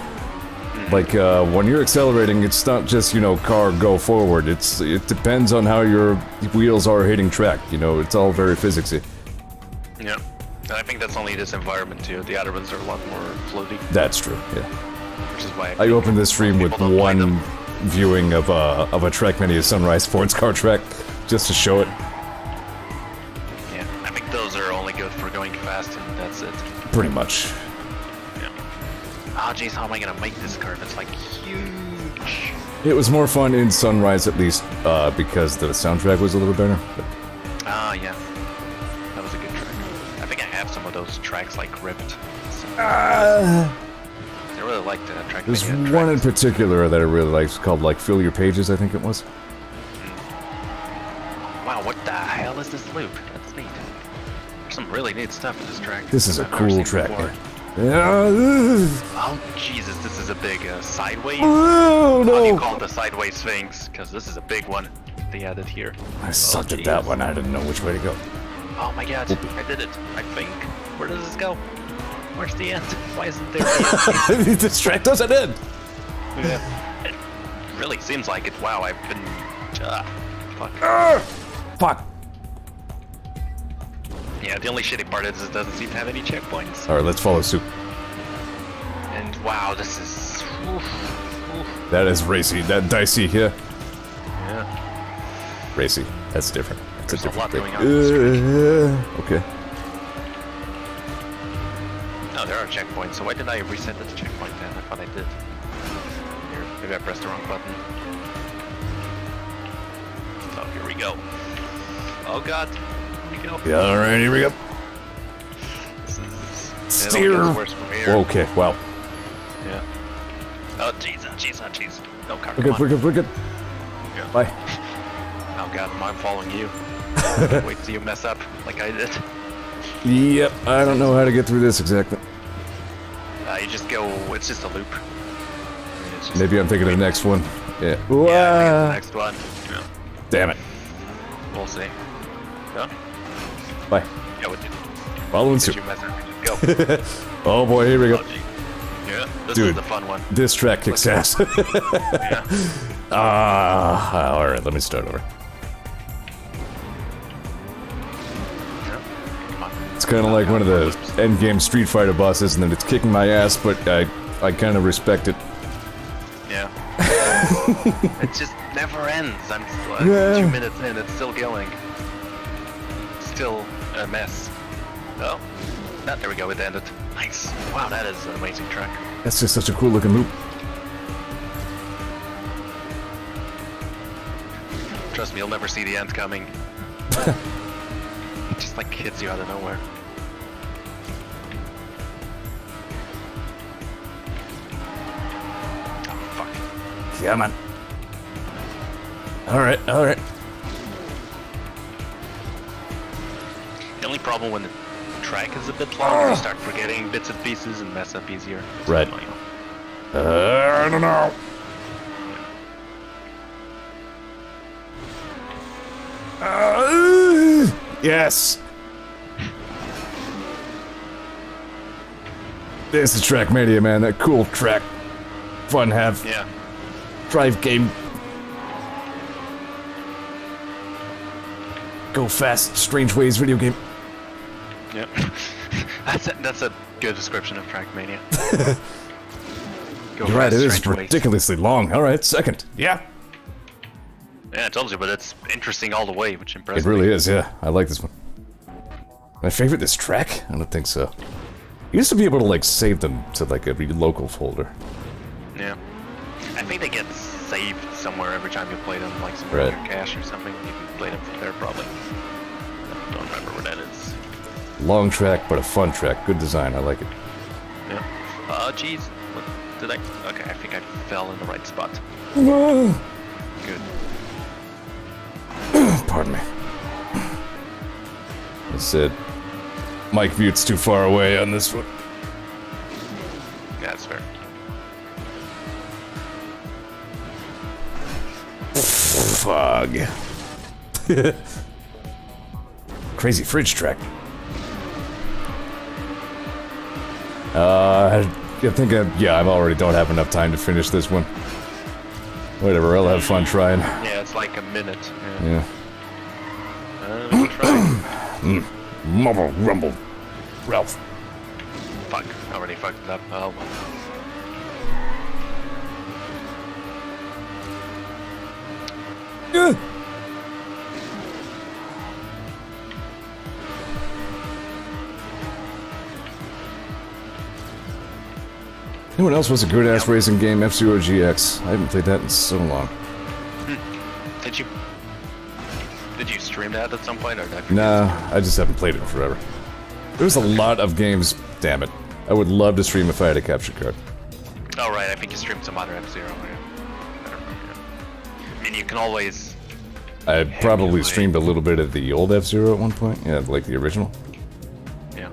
Like, when you're accelerating, it's not just, you know, car go forward, it depends on how your wheels are hitting track, you know, it's all very physicsy. Yeah. And I think that's only this environment too. The other ones are a lot more floaty, That's true, yeah. which is why I opened this stream with people don't play them. one viewing of a Trackmania Sunrise sports car track, just to show it. Yeah, I think those are only good for going fast, and that's it. Pretty much. Yeah. Oh jeez, how am I gonna make this curve? It's like huge. It was more fun in Sunrise, at least, because the soundtrack was a little better. But Ah, yeah. That was a good track. I think I have some of those tracks like ripped. So, I really liked that track. there's one in particular that I really liked, it's called, like, Fill Your Pages, I think it was. Wow, what the hell is this loop? That's neat. There's some really neat stuff in this track. This is a I've never cool seen track, before. man. Oh Jesus, this is a big sideways. Oh, How do you no! call it the sideways sphinx? Because this is a big one they added here. I sucked at that one, I didn't know which way to go. Oh my god, I did it. I think. Where does this go? Where's the end? Why isn't there the end? This track doesn't end! Yeah. It really seems like it. Wow, I've been... fuck. Fuck! Yeah, the only shitty part is it doesn't seem to have any checkpoints. Alright, let's follow suit. And wow, this is... oof. That is racy, that dicey, yeah. Yeah. Racy, that's different. That's There's a lot different going on in this okay. No, there are checkpoints, so why did I reset the checkpoint then? I thought I did. Here, maybe I pressed the wrong button. So, here we go. Oh god, here we go. Yeah, alright, here we go. This is... Steer. It only gets worse from here. Okay, wow. Yeah. Oh jeez, oh jeez, oh jeez. No car, We're come good, on. we're good, we're good. Yeah. Bye. Oh god, I'm following you. Can't wait till you mess up like I did. Yep, I don't know how to get through this exactly. You just go, it's just a loop. I mean, it's just Maybe I'm thinking of the next one. Yeah. Yeah, I think it's Wah. the next one. Yeah, Damn it. we'll see. Huh? Bye. Yeah, what did, Following did suit. you mess up? Just go. Oh boy, here we Oh go. gee. Yeah, this Dude. is the fun one. This track kicks ass. Yeah. Alright, let me start over. Yeah. Come on. It's kind of like one of the endgame Street Fighter bosses, and then it's kicking my ass, but I kind of respect it. Yeah. It just never ends. I'm Yeah. 2 minutes in, it's still going. Still a mess. Oh, there we go, it ended. Nice. Wow, that is an amazing track. That's just such a cool looking loop. You'll never see the end coming. It just like hits you out of nowhere. Oh fuck. Come on. Alright, alright. The only problem when the track is a bit long, you start forgetting bits and pieces and mess up easier. It's Right. annoying. I don't know. Yes. This is Trackmania, man. That cool track. Fun have. Yeah. Drive game. Go fast, strange ways video game. Yep. that's a good description of Trackmania. Go You're right, fast, it is strange ways. ridiculously long. Alright, second. Yeah. Yeah, I told you, but it's interesting all the way, which It impresses me. really is, yeah. I like this one. My favorite, this track? I don't think so. You used to be able to, like, save them to, like, a local folder. Yeah. I think they get saved somewhere every time you play them, like some Right. your cache or something. You can play them from there, probably. Don't remember where that is. Long track, but a fun track. Good design, I like it. Yeah. Jeez. What did I... Okay, I think I fell in the right spot. Good. Pardon me. I said, mic mute's too far away on this one. Yeah, that's fair. Fog. Crazy fridge track. I think I already don't have enough time to finish this one. Whatever, I'll have fun trying. Yeah, it's like a minute. Yeah. We can try. Mumble, rumble. Ralph. Fuck. Already fucked it up. Oh, well. Anyone else was a good ass racing game? F-Zero GX. I haven't played that in so long. Did you stream that at some point, or did I forget? Nah, I just haven't played it in forever. There's a lot of games, damn it. I would love to stream if I had a capture card. Oh, right, I think you streamed some other F-Zero. Yeah. I don't remember. I mean, you can always... I probably Emulate. streamed a little bit of the old F-Zero at one point. Yeah, like the original. Yeah.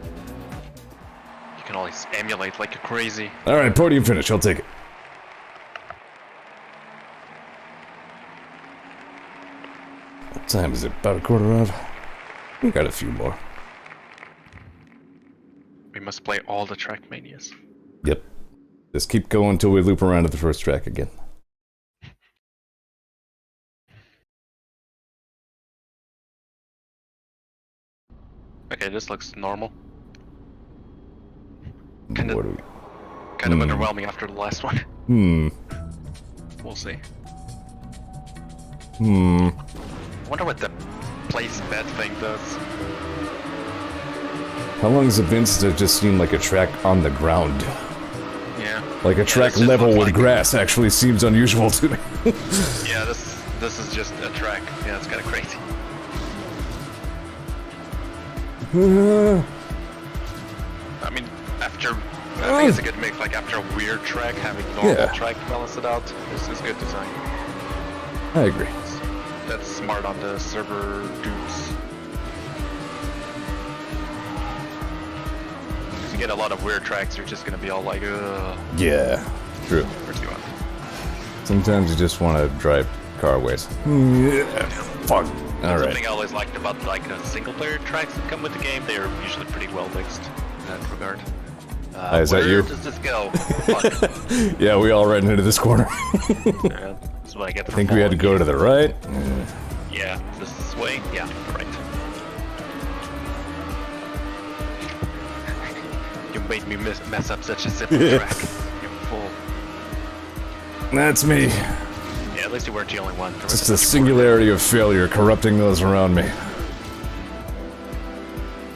You can always emulate like you're crazy. Alright, podium finish, I'll take it. What time is it? About a quarter of? We got a few more. We must play all the Trackmanias. Yep. Just keep going until we loop around to the first track again. Okay, this looks normal. What Kind do of we... underwhelming after the last one. We'll see. I wonder what the place bet thing does. How long has it been since it just seemed like a track on the ground? Yeah. Like a track this just level looks with like- grass actually seems unusual to me. Yeah, this is just a track. Yeah, it's kind of crazy. I mean, I think it's a good mix. Like after a weird track, having normal track to balance it out is good design. I agree. That's smart on the server dudes. If you get a lot of weird tracks, you're just gonna be all like, ugh. Yeah, true. Where's the one? Sometimes you just want to drive carways. Yeah. Fuck. All right. Something I always liked about like single player tracks that come with the game, they are usually pretty well mixed in that regard. Is that you? Where does this go? Fuck. Yeah, we all ran into this corner. Yeah, that's what I get. I think we had to go to the right. Yeah, this way. Yeah, right. You made me mess up such a simple track. You fool. That's me. Yeah, at least you weren't the only one. Just the singularity of failure corrupting those around me.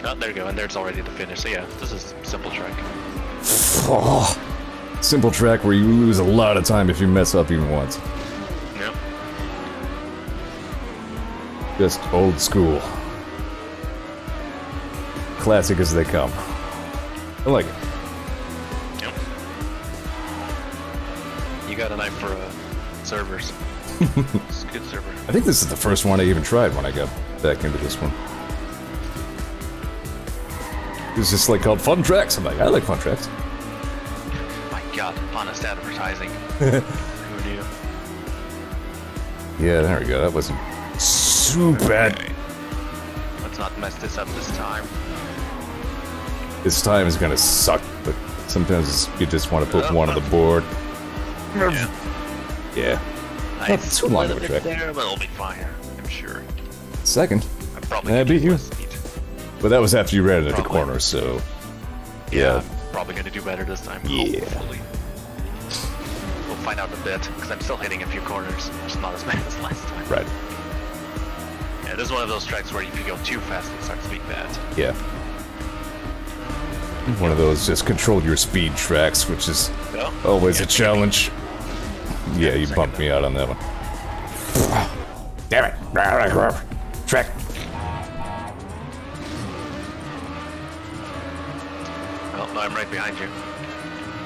Oh, there you go, and there's already the finish. So yeah, this is simple track. Oh, simple track where you lose a lot of time if you mess up even once. Yep. Just old school. Classic as they come. I like it. Yep. You got an eye for servers. It's a good server. I think this is the first one I even tried when I got back into this one. It's just like called Fun Tracks. I'm like, I like Fun Tracks. My god, honest advertising. Who knew? Yeah, there we go. That wasn't too bad. Okay. Let's not mess this up this time. This time is gonna suck, but sometimes you just want to put one on the board. Yeah. Not too long of a track. There, but it'll be fine, I'm sure. Second. I'm probably I beat you. Speed. But that was after you ran into the Probably. corner, so... Yeah, probably gonna do better this time. Yeah. Hopefully. We'll find out a bit, because I'm still hitting a few corners, just not as bad as last time. Right. Yeah, this is one of those tracks where if you go too fast, it starts to be bad. Yeah. One of those just control your speed tracks, which is Well, always yeah, a challenge. Yeah, you bumped me out on that one. Damn it! Track. Oh, no, I'm right behind you.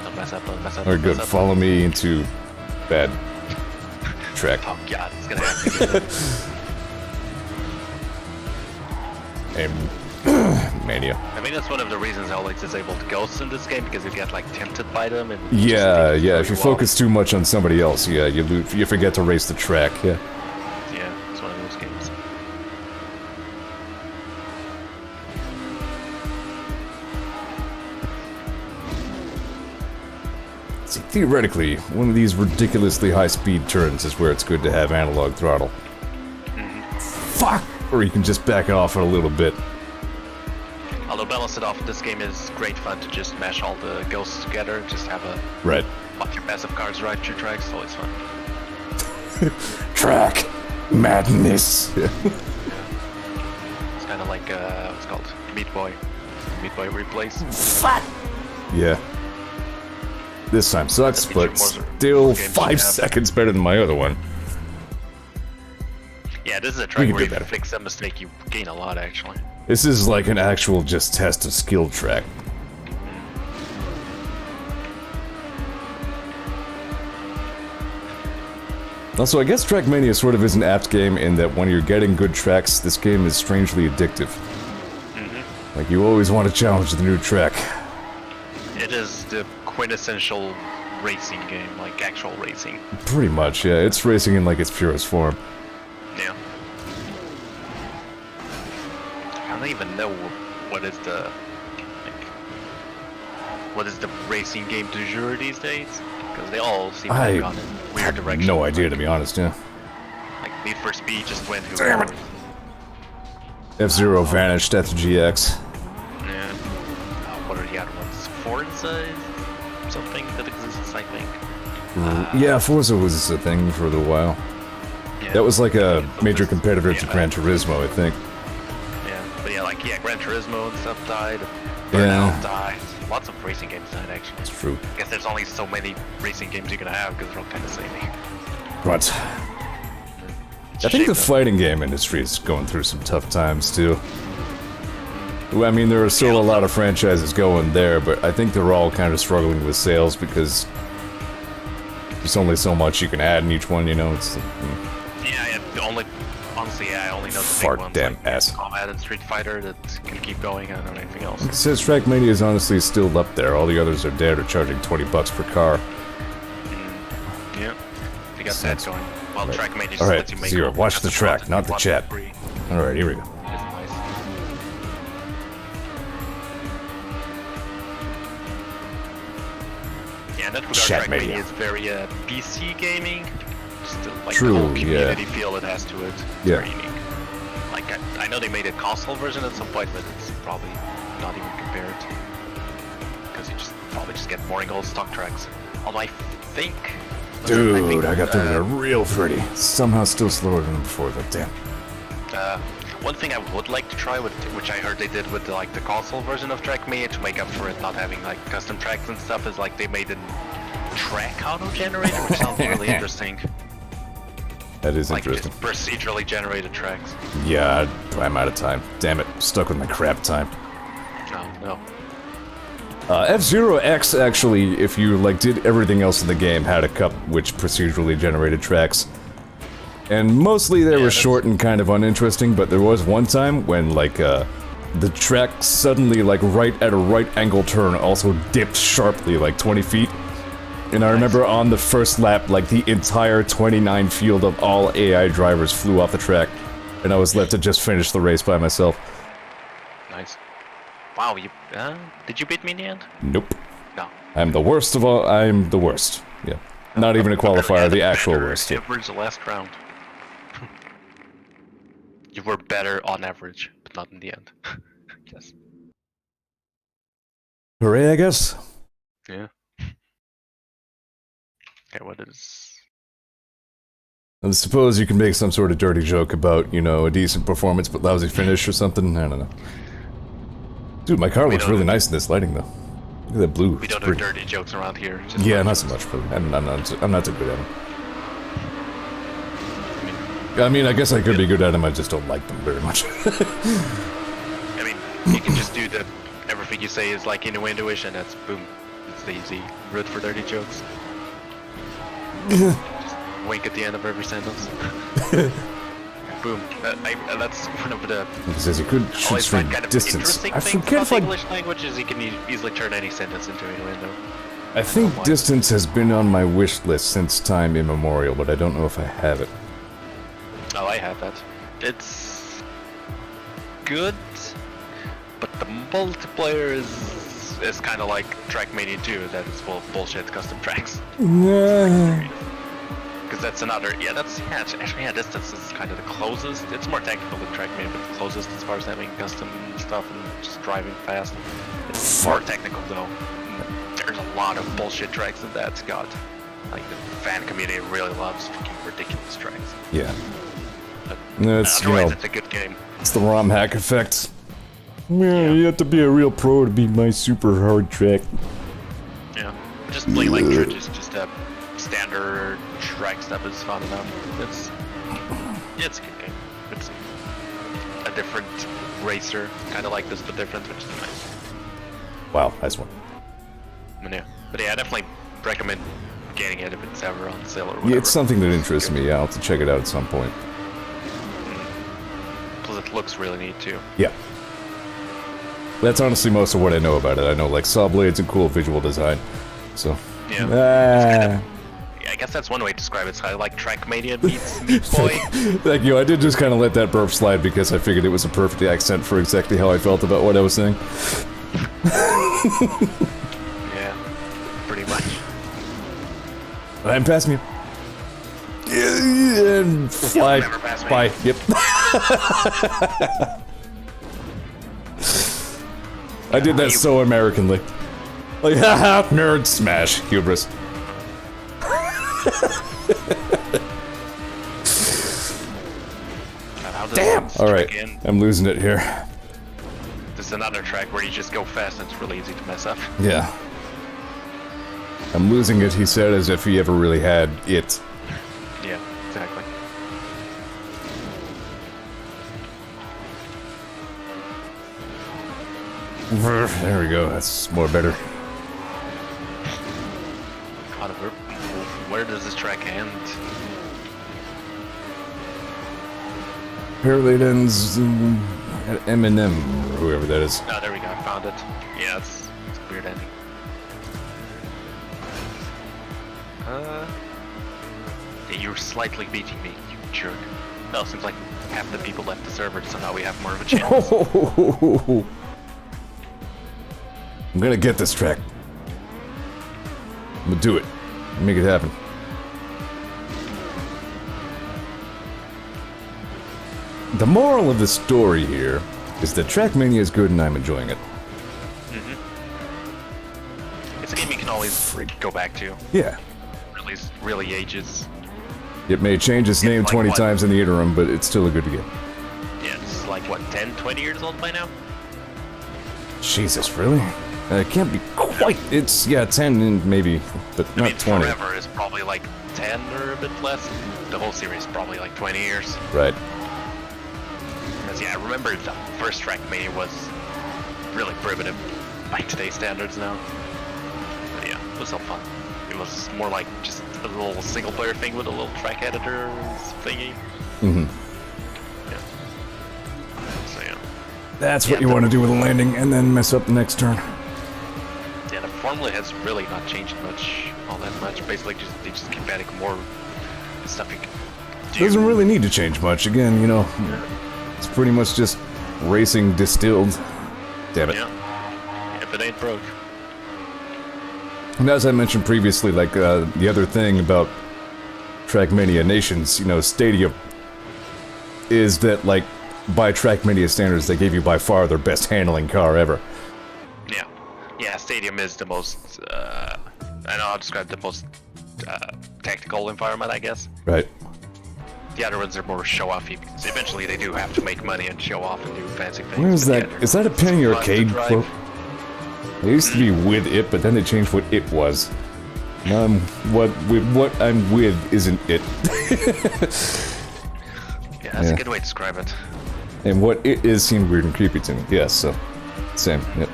Don't mess up, don't mess up. Alright, don't good. mess up. Follow me into bad track. Oh god, it's gonna happen. And Mania. I think that's one of the reasons I always disabled ghosts in this game, because you get like tempted by them and Yeah, just yeah. If you focus too much on somebody else, yeah, you forget to race the track. Yeah. Yeah, it's one of those games. See, theoretically, one of these ridiculously high-speed turns is where it's good to have analog throttle. Fuck! Or you can just back off it a little bit. Although balance it off, this game is great fun to just mash all the ghosts together, just have a Right. bunch of massive cars ride through tracks, it's always fun. Track madness. Yeah. It's kind of like, what's it called? Meat Boy. Meat Boy Replays. Fuck! Yeah. This time sucks, but still 5 seconds better than my other one. Yeah, this is a We track can where do if you better. fix a mistake, you gain a lot, actually. This is like an actual just test of skill track. Also, I guess Trackmania sort of is an apt game in that when you're getting good tracks, this game is strangely addictive. Like, you always want to challenge the new track. It is the quintessential racing game, like actual racing. Pretty much, yeah. It's racing in like its purest form. Yeah. I don't even know what is the what is the racing game du jour these days, because they all seem to have gone in weird directions. No idea, to be honest, yeah. Like Need for Speed just went who Damn it. knows. F-Zero vanished, F-GX. Yeah. What are the other ones? Forza is something that exists, I think. Yeah, Forza was a thing for a little while. Yeah. That was like a But major this- competitor yeah, to Gran Turismo, I think. Yeah, but yeah, like Gran Turismo and stuff died. Yeah. Burnout died. Lots of racing games died, actually. It's true. I guess there's only so many racing games you can have because they're all kind of samey. But I think the fighting game industry is going through some tough times too. Well, I mean, there are still a lot of franchises going there, but I think they're all kind of struggling with sales because there's only so much you can add in each one, you know? It's Yeah, honestly, I only know the Fart big ones, damn like ass. Combat and Street Fighter that can keep going. I don't know anything else. It says Trackmania is honestly still up there. All the others are dead or charging $20 per car. Yeah, you got Sense. that going. Well, Right. Trackmania just Alright, lets you make Zeor, all watch kinds the of track, content not you the want chat. for free. Alright, here we go. It's nice. Yeah, in that regard, Chat Trackmania media. is very PC gaming. Still, like True, the whole yeah. community feel it has to it. It's Yeah. very unique. Like I know they made a console version at some point, but it's probably not even compared. Because you just probably just get boring old stock tracks. Although I think. Dude, I got through there real pretty. Somehow still slower than before, though, damn. One thing I would like to try, which I heard they did with the console version of Trackmania to make up for it not having like custom tracks and stuff, is like they made a track auto generator, which sounds really interesting. That is like interesting. just procedurally generated tracks. Yeah, I'm out of time. Damn it, stuck with my crap time. No, no. F-Zero X actually, if you like did everything else in the game, had a cup which procedurally generated tracks. And mostly they were short and kind of uninteresting, but there was one time when like the track suddenly like right at a right angle turn also dipped sharply like 20 feet. And I remember on the first lap, like the entire 29 field of all AI drivers flew off the track, and I was left to just finish the race by myself. Nice. Wow, you did you beat me in the end? Nope. No. I'm the worst of all. I'm the worst. Yeah. Not even a qualifier, the actual worst. Yeah. Average the last round. You were better on average, but not in the end. Yes. Hooray, I guess. Yeah. Okay, what is... I suppose you can make some sort of dirty joke about, you know, a decent performance but lousy finish or something. I don't know. Dude, my car looks really nice in this lighting, though. Look at that blue. We don't do dirty jokes around here. Just Yeah, not so much, but I'm not so good at them. I mean, I guess I could be good at them, I just don't like them very much. I mean, you can just do the... Everything you say is like innuendo-ish, and that's boom. It's the easy route for dirty jokes. Just wink at the end of every sentence. Boom. That's one of the... It says you could shoot straight kind of distance. interesting I things forget about if I... English language is you can easily turn any sentence into innuendo. I think distance has been on my wish list since time immemorial, but I don't know if I have it. Oh, I have that. It's good, but the multiplayer is kind of like Trackmania 2, that is full of bullshit custom tracks. Because that's another, actually, distance is kind of the closest. It's more technical than Trackmania, but the closest as far as having custom stuff and just driving fast. It's more technical though. There's a lot of bullshit tracks in that, Scott. Like the fan community really loves fucking ridiculous tracks. Yeah. But No, it's, you know, it's a good game. it's the ROM hack effect. Yeah, you have to be a real pro to beat my super hard track. Yeah. Just playing like just a standard track stuff is fun enough. It's a good game. It's a different racer, kind of like this but different, which is nice. Wow, nice one. But yeah, I definitely recommend getting it if it's ever on sale or whatever. Yeah, it's something that interests me. Yeah, I'll have to check it out at some point. Plus it looks really neat too. Yeah. That's honestly most of what I know about it. I know, like, saw blades and cool visual design. So... Yeah. I guess that's one way to describe it. It's kind of like Trackmania meets Meat Boy. Thank you. I did just kind of let that burp slide because I figured it was a perfect accent for exactly how I felt about what I was saying. Yeah, pretty much. I'm passing you. And fly. Never pass me. Bye. Yep. I did that so Americanly. Like, haha, nerd smash. Hubris. Damn! Alright, I'm losing it here. This is another track where you just go fast and it's really easy to mess up. Yeah. I'm losing it, he said, as if he ever really had it. Yeah, exactly. There we go, that's more better. God, where does this track end? Apparently it ends at Eminem, or whoever that is. Oh, there we go, I found it. Yeah, it's a weird ending. Yeah, you're slightly beating me, you jerk. Well, seems like half the people left the server, so now we have more of a chance. I'm gonna get this track. I'm gonna do it. Make it happen. The moral of the story here is that Trackmania is good and I'm enjoying it. It's a game you can always go back to. Yeah. Really ages. It may change its name like 20 what? times in the interim, but it's still a good game. Yeah, it's like, what, 10, 20 years old by now? Jesus, really? It can't be quite. It's, yeah, 10 maybe, but I not mean, 20. Forever is probably like 10 or a bit less. The whole series probably like 20 years. Right. Because yeah, I remember the first Trackmania was really primitive by today's standards now. But yeah, it was so fun. It was more like just a little single player thing with a little track editor thingy. Mm-hmm. Yeah. So yeah. That's what you want to do with a landing and then mess up the next turn. Yeah, the formula has really not changed much, all that much. Basically, they just keep adding more stuff you can do. Doesn't really need to change much. Again, you know, it's pretty much just racing distilled. Damn it. Yeah. If it ain't broke. And as I mentioned previously, like, the other thing about Trackmania Nations, you know, Stadium, is that, like, by Trackmania standards, they gave you by far their best handling car ever. Yeah. Yeah, Stadium is the most, I know I'll describe the most, tactical environment, I guess. Right. The other ones are more show-offy, because eventually they do have to make money and show off and do fancy things. Where is that? Is that a Penny Arcade quote? It used to be with it, but then they changed what it was. Now what I'm with isn't it. Yeah, that's a good way to describe it. And what it is seemed weird and creepy to me. Yes, so same. Yep.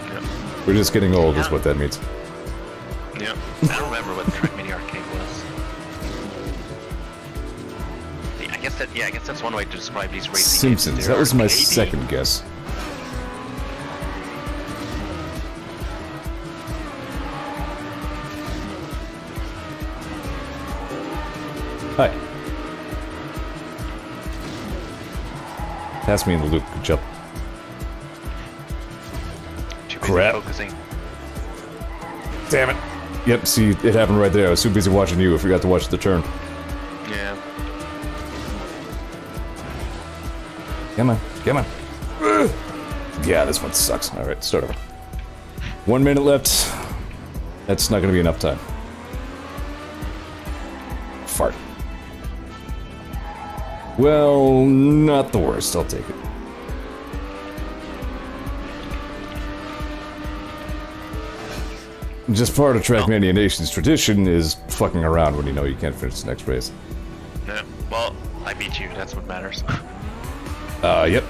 Yep. We're just getting old, is what that means. Yeah. I don't remember what the Trackmania Arcade was. I guess that's one way to describe these racing games. Simpsons. That was my second guess. Hi. Pass me in the loop. Good job. Too busy Crap. focusing. Damn it. Yep, see, it happened right there. I was too busy watching you. I forgot to watch the turn. Yeah. Come on. Come on. Ugh. Yeah, this one sucks. Alright, start over. 1 minute left. That's not gonna be enough time. Fart. Well, not the worst. I'll take it. Just part of Trackmania Nation's tradition is fucking around when you know you can't finish the next race. Yeah. Well, I beat you. That's what matters. Yep.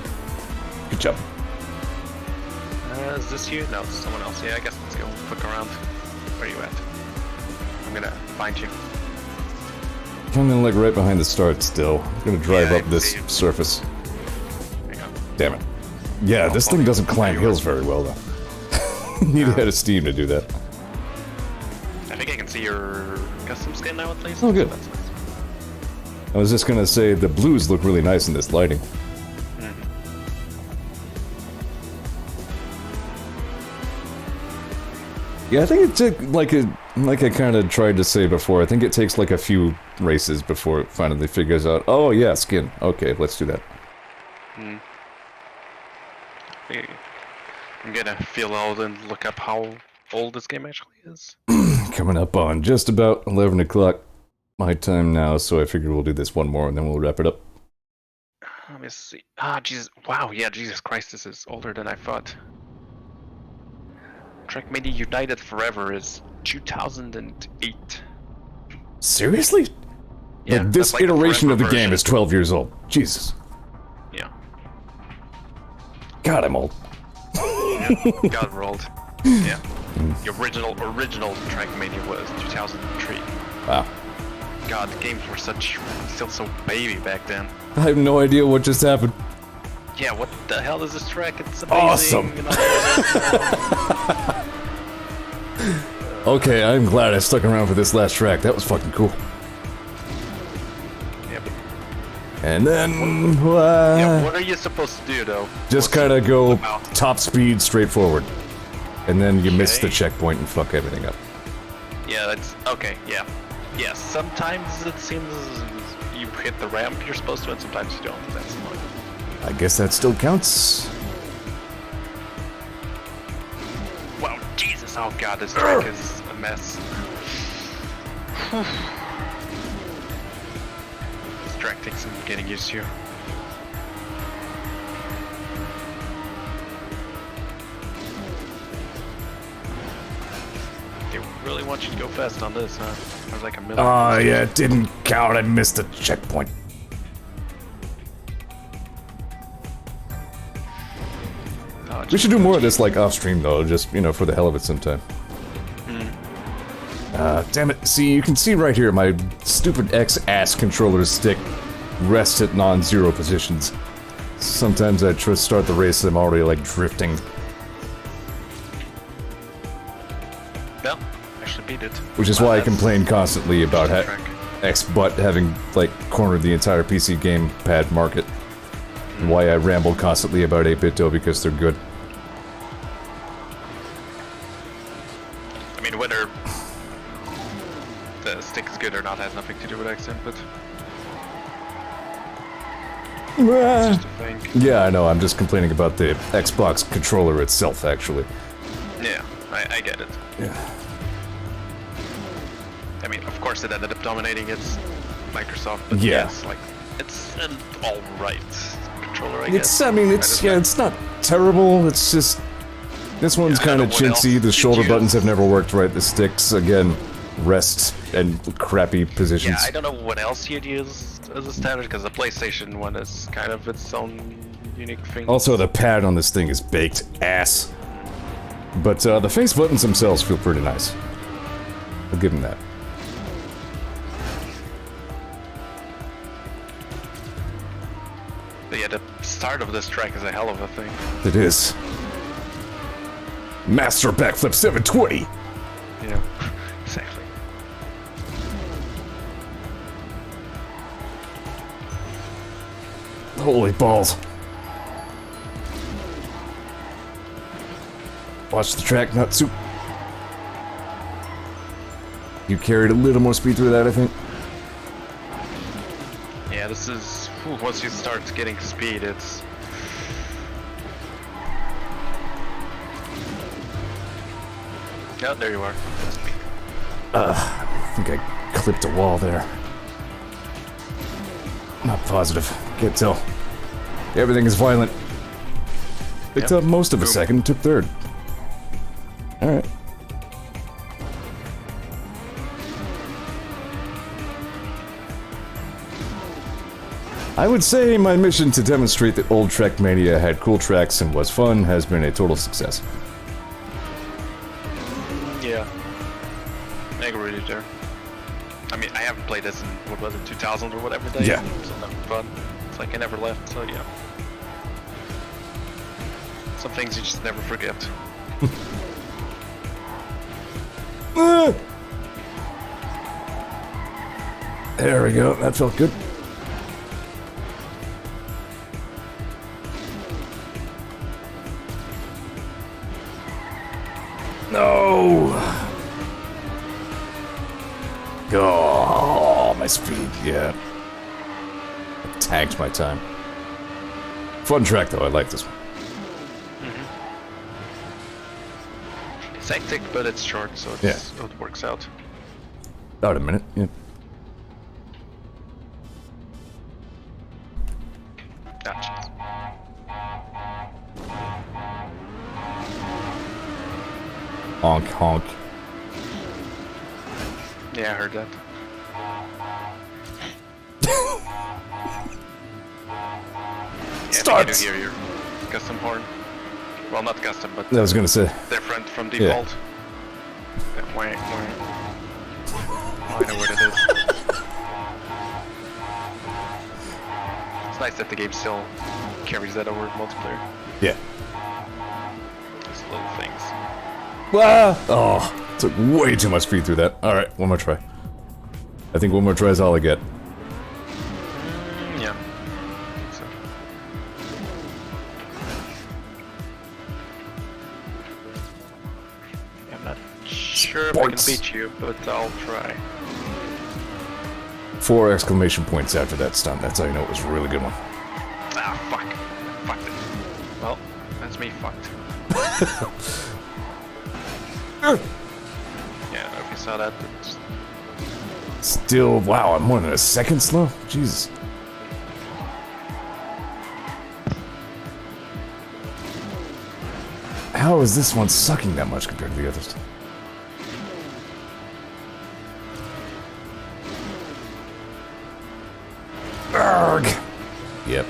Good job. Is this you? No, it's someone else. Yeah, I guess let's go look around. Where are you at? I'm gonna find you. Kinda like right behind the start still. I'm gonna drive Yeah, up this see. surface. There you go. Damn it. Yeah, this thing doesn't climb hills very well though. Need a head of steam to do that. I think I can see your custom skin now at least. Oh, good. That's nice. I was just gonna say the blues look really nice in this lighting. Yeah, I think it took like I kind of tried to say before. I think it takes like a few races before it finally figures out. Oh yeah, skin. Okay, let's do that. I'm gonna feel old and look up how old this game actually is. Coming up on just about 11 o'clock my time now, so I figured we'll do this one more and then we'll wrap it up. Let me see. Ah, Jesus. Wow, yeah, Jesus Christ, this is older than I thought. Trackmania United Forever is 2008. Seriously? Yeah, Like, this that's like the iteration of the forever game version. is 12 years old. Jesus. Yeah. God, I'm old. Yeah. God, we're old. Yeah. The original Trackmania was 2003. Wow. God, the games were still so baby back then. I have no idea what just happened. Yeah, what the hell is this track? It's amazing. Awesome. Okay, I'm glad I stuck around for this last track. That was fucking cool. Yep. And then, Yeah, what are you supposed to do though? just kind of go top speed straight forward. And then you miss the Okay. checkpoint and fuck everything up. Yeah, that's okay. Yeah, yeah. Sometimes it seems you hit the ramp you're supposed to, and sometimes you don't. That's annoying. I guess that still counts. Wow, Jesus! Oh God, this track is a mess. This track takes some getting used to. They really want you to go fast on this, huh? I was like a million. Oh, yeah, it didn't count. I missed a checkpoint. Oh, We should do more of this, like, off-stream, though, just, you know, for the hell of it sometime. Damn it. See, you can see right here, my stupid X-ass controller stick rests at non-zero positions. Sometimes I try to start the race and I'm already, like, drifting. Well, actually beat it. Which is why I complain constantly about X-Butt having, like, cornered the entire PC gamepad market. And why I ramble constantly about 8-bit though, because they're good. I mean, whether the stick is good or not has nothing to do with X input. It's just a thing. Yeah, I know, I'm just complaining about the Xbox controller itself, actually. Yeah, I get it. Yeah. I mean, of course it ended up dominating its Microsoft, but Yeah. yes, like, it's an alright controller, I guess. I mean, it's not terrible, it's just... This one's Yeah, I kind of don't know what chintzy, else the you'd shoulder use. buttons have never worked right, the sticks, again, rest and crappy positions. Yeah, I don't know what else you'd use as a standard, because the PlayStation one is kind of its own unique thing. Also, the pad on this thing is baked ass. But the face buttons themselves feel pretty nice. I'll give them that. But yeah, the start of this track is a hell of a thing. It is. Master backflip 720! Yeah, exactly. Holy balls. Watch the track, nut soup. You carried a little more speed through that, I think. Yeah, this is... once you start getting speed, it's... Oh, there you are. That's me. I think I clipped a wall there. Not positive. Can't tell. Everything is violent. It took most of a second, took third. Alright. I would say my mission to demonstrate that old Trackmania had cool tracks and was fun has been a total success. Yeah. I agree with you there. I mean, I haven't played this in, what was it, 2000 or whatever day? Yeah. So that was fun. It's like I never left, so yeah. Some things you just never forget. There we go, that felt good. No! Oh, my speed, yeah. I tanked my time. Fun track though, I like this one. It's hectic, but it's short, so it's, it works out. About a minute, yeah. Gotcha. Honk, honk. Yeah, I heard that. Start! I think you do hear your custom horn. Well, not custom, but I was gonna say. different from default. Yeah. Wah, wah. Oh, I know what it is. It's nice that the game still carries that over multiplayer. Yeah. These little things. Ah! Oh, took way too much speed through that. Alright, one more try. I think one more try is all I get. Yeah. So. I'm not sure if I can Sports. beat you, but I'll try. 4 exclamation points after that stunt. That's how you know it was a really good one. Ah, fuck. Fucked it. Well, that's me fucked. Yeah, I don't know if you saw that, but Still, wow, I'm more than a second slow? Jesus. How is this one sucking that much compared to the others? Arg. Yep.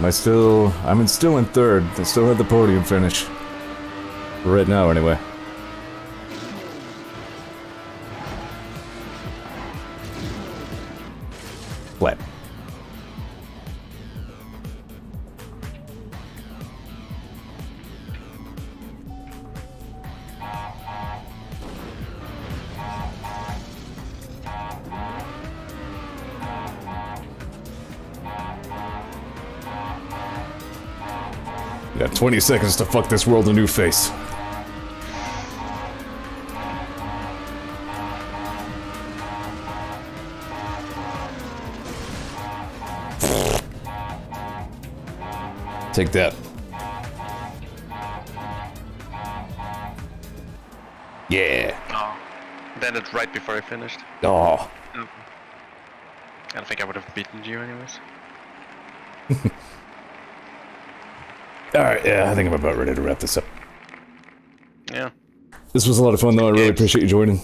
I'm still in third. I still have the podium finish. Right now, anyway. Flat. Got 20 seconds to fuck this world a new face. Take that. Yeah. Oh. Then it's right before I finished. Oh. I don't think I would have beaten you anyways. Alright, yeah, I think I'm about ready to wrap this up. Yeah. This was a lot of fun, though. I really appreciate you joining.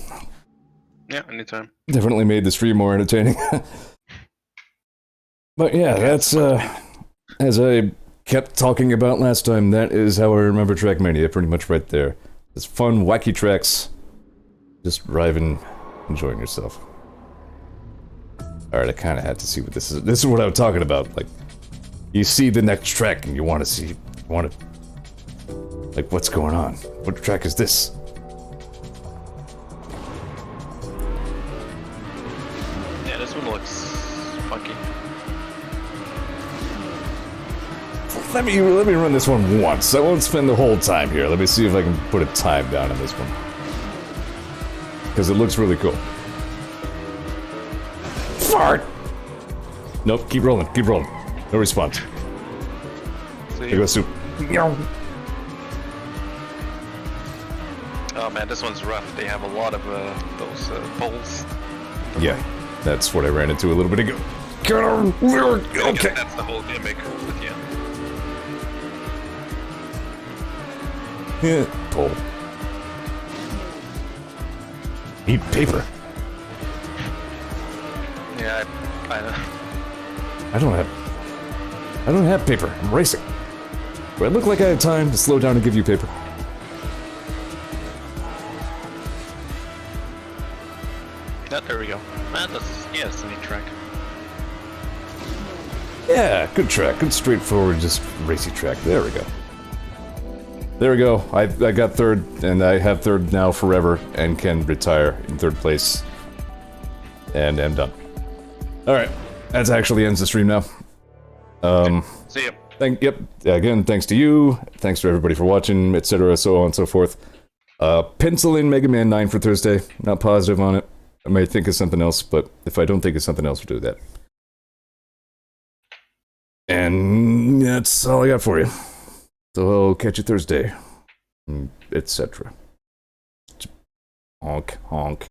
Yeah, anytime. Definitely made the stream more entertaining. But yeah, that's, as I kept talking about last time, that is how I remember Trackmania, pretty much right there. It's fun, wacky tracks. Just driving, enjoying yourself. Alright, I kinda had to see what this is. This is what I'm talking about, like, you see the next track and you want to see, like, what's going on? What track is this? Yeah, this one looks funky. Let me run this one once. I won't spend the whole time here. Let me see if I can put a time down on this one. Because it looks really cool. Fart! Nope, keep rolling, keep rolling. No response. There goes Soup. Oh man, this one's rough. They have a lot of those poles. Yeah, that's what I ran into a little bit ago. Okay. That's the whole gimmick with you. Yeah, pole. Need paper. Yeah, I know. I don't have paper. I'm racing. Do I look like I had time to slow down and give you paper? There we go. Yeah, it's a neat track. Yeah, good track. Good straightforward, just racy track. There we go. There we go. I got third, and I have third now forever, and can retire in third place. And am done. Alright. That actually ends the stream now. See ya. Yep. Again, thanks to you. Thanks to everybody for watching, etc., so on and so forth. Pencil in Mega Man 9 for Thursday. Not positive on it. I may think of something else, but if I don't think of something else, we'll do that. And that's all I got for you. So I'll catch you Thursday. Etc. Honk, honk.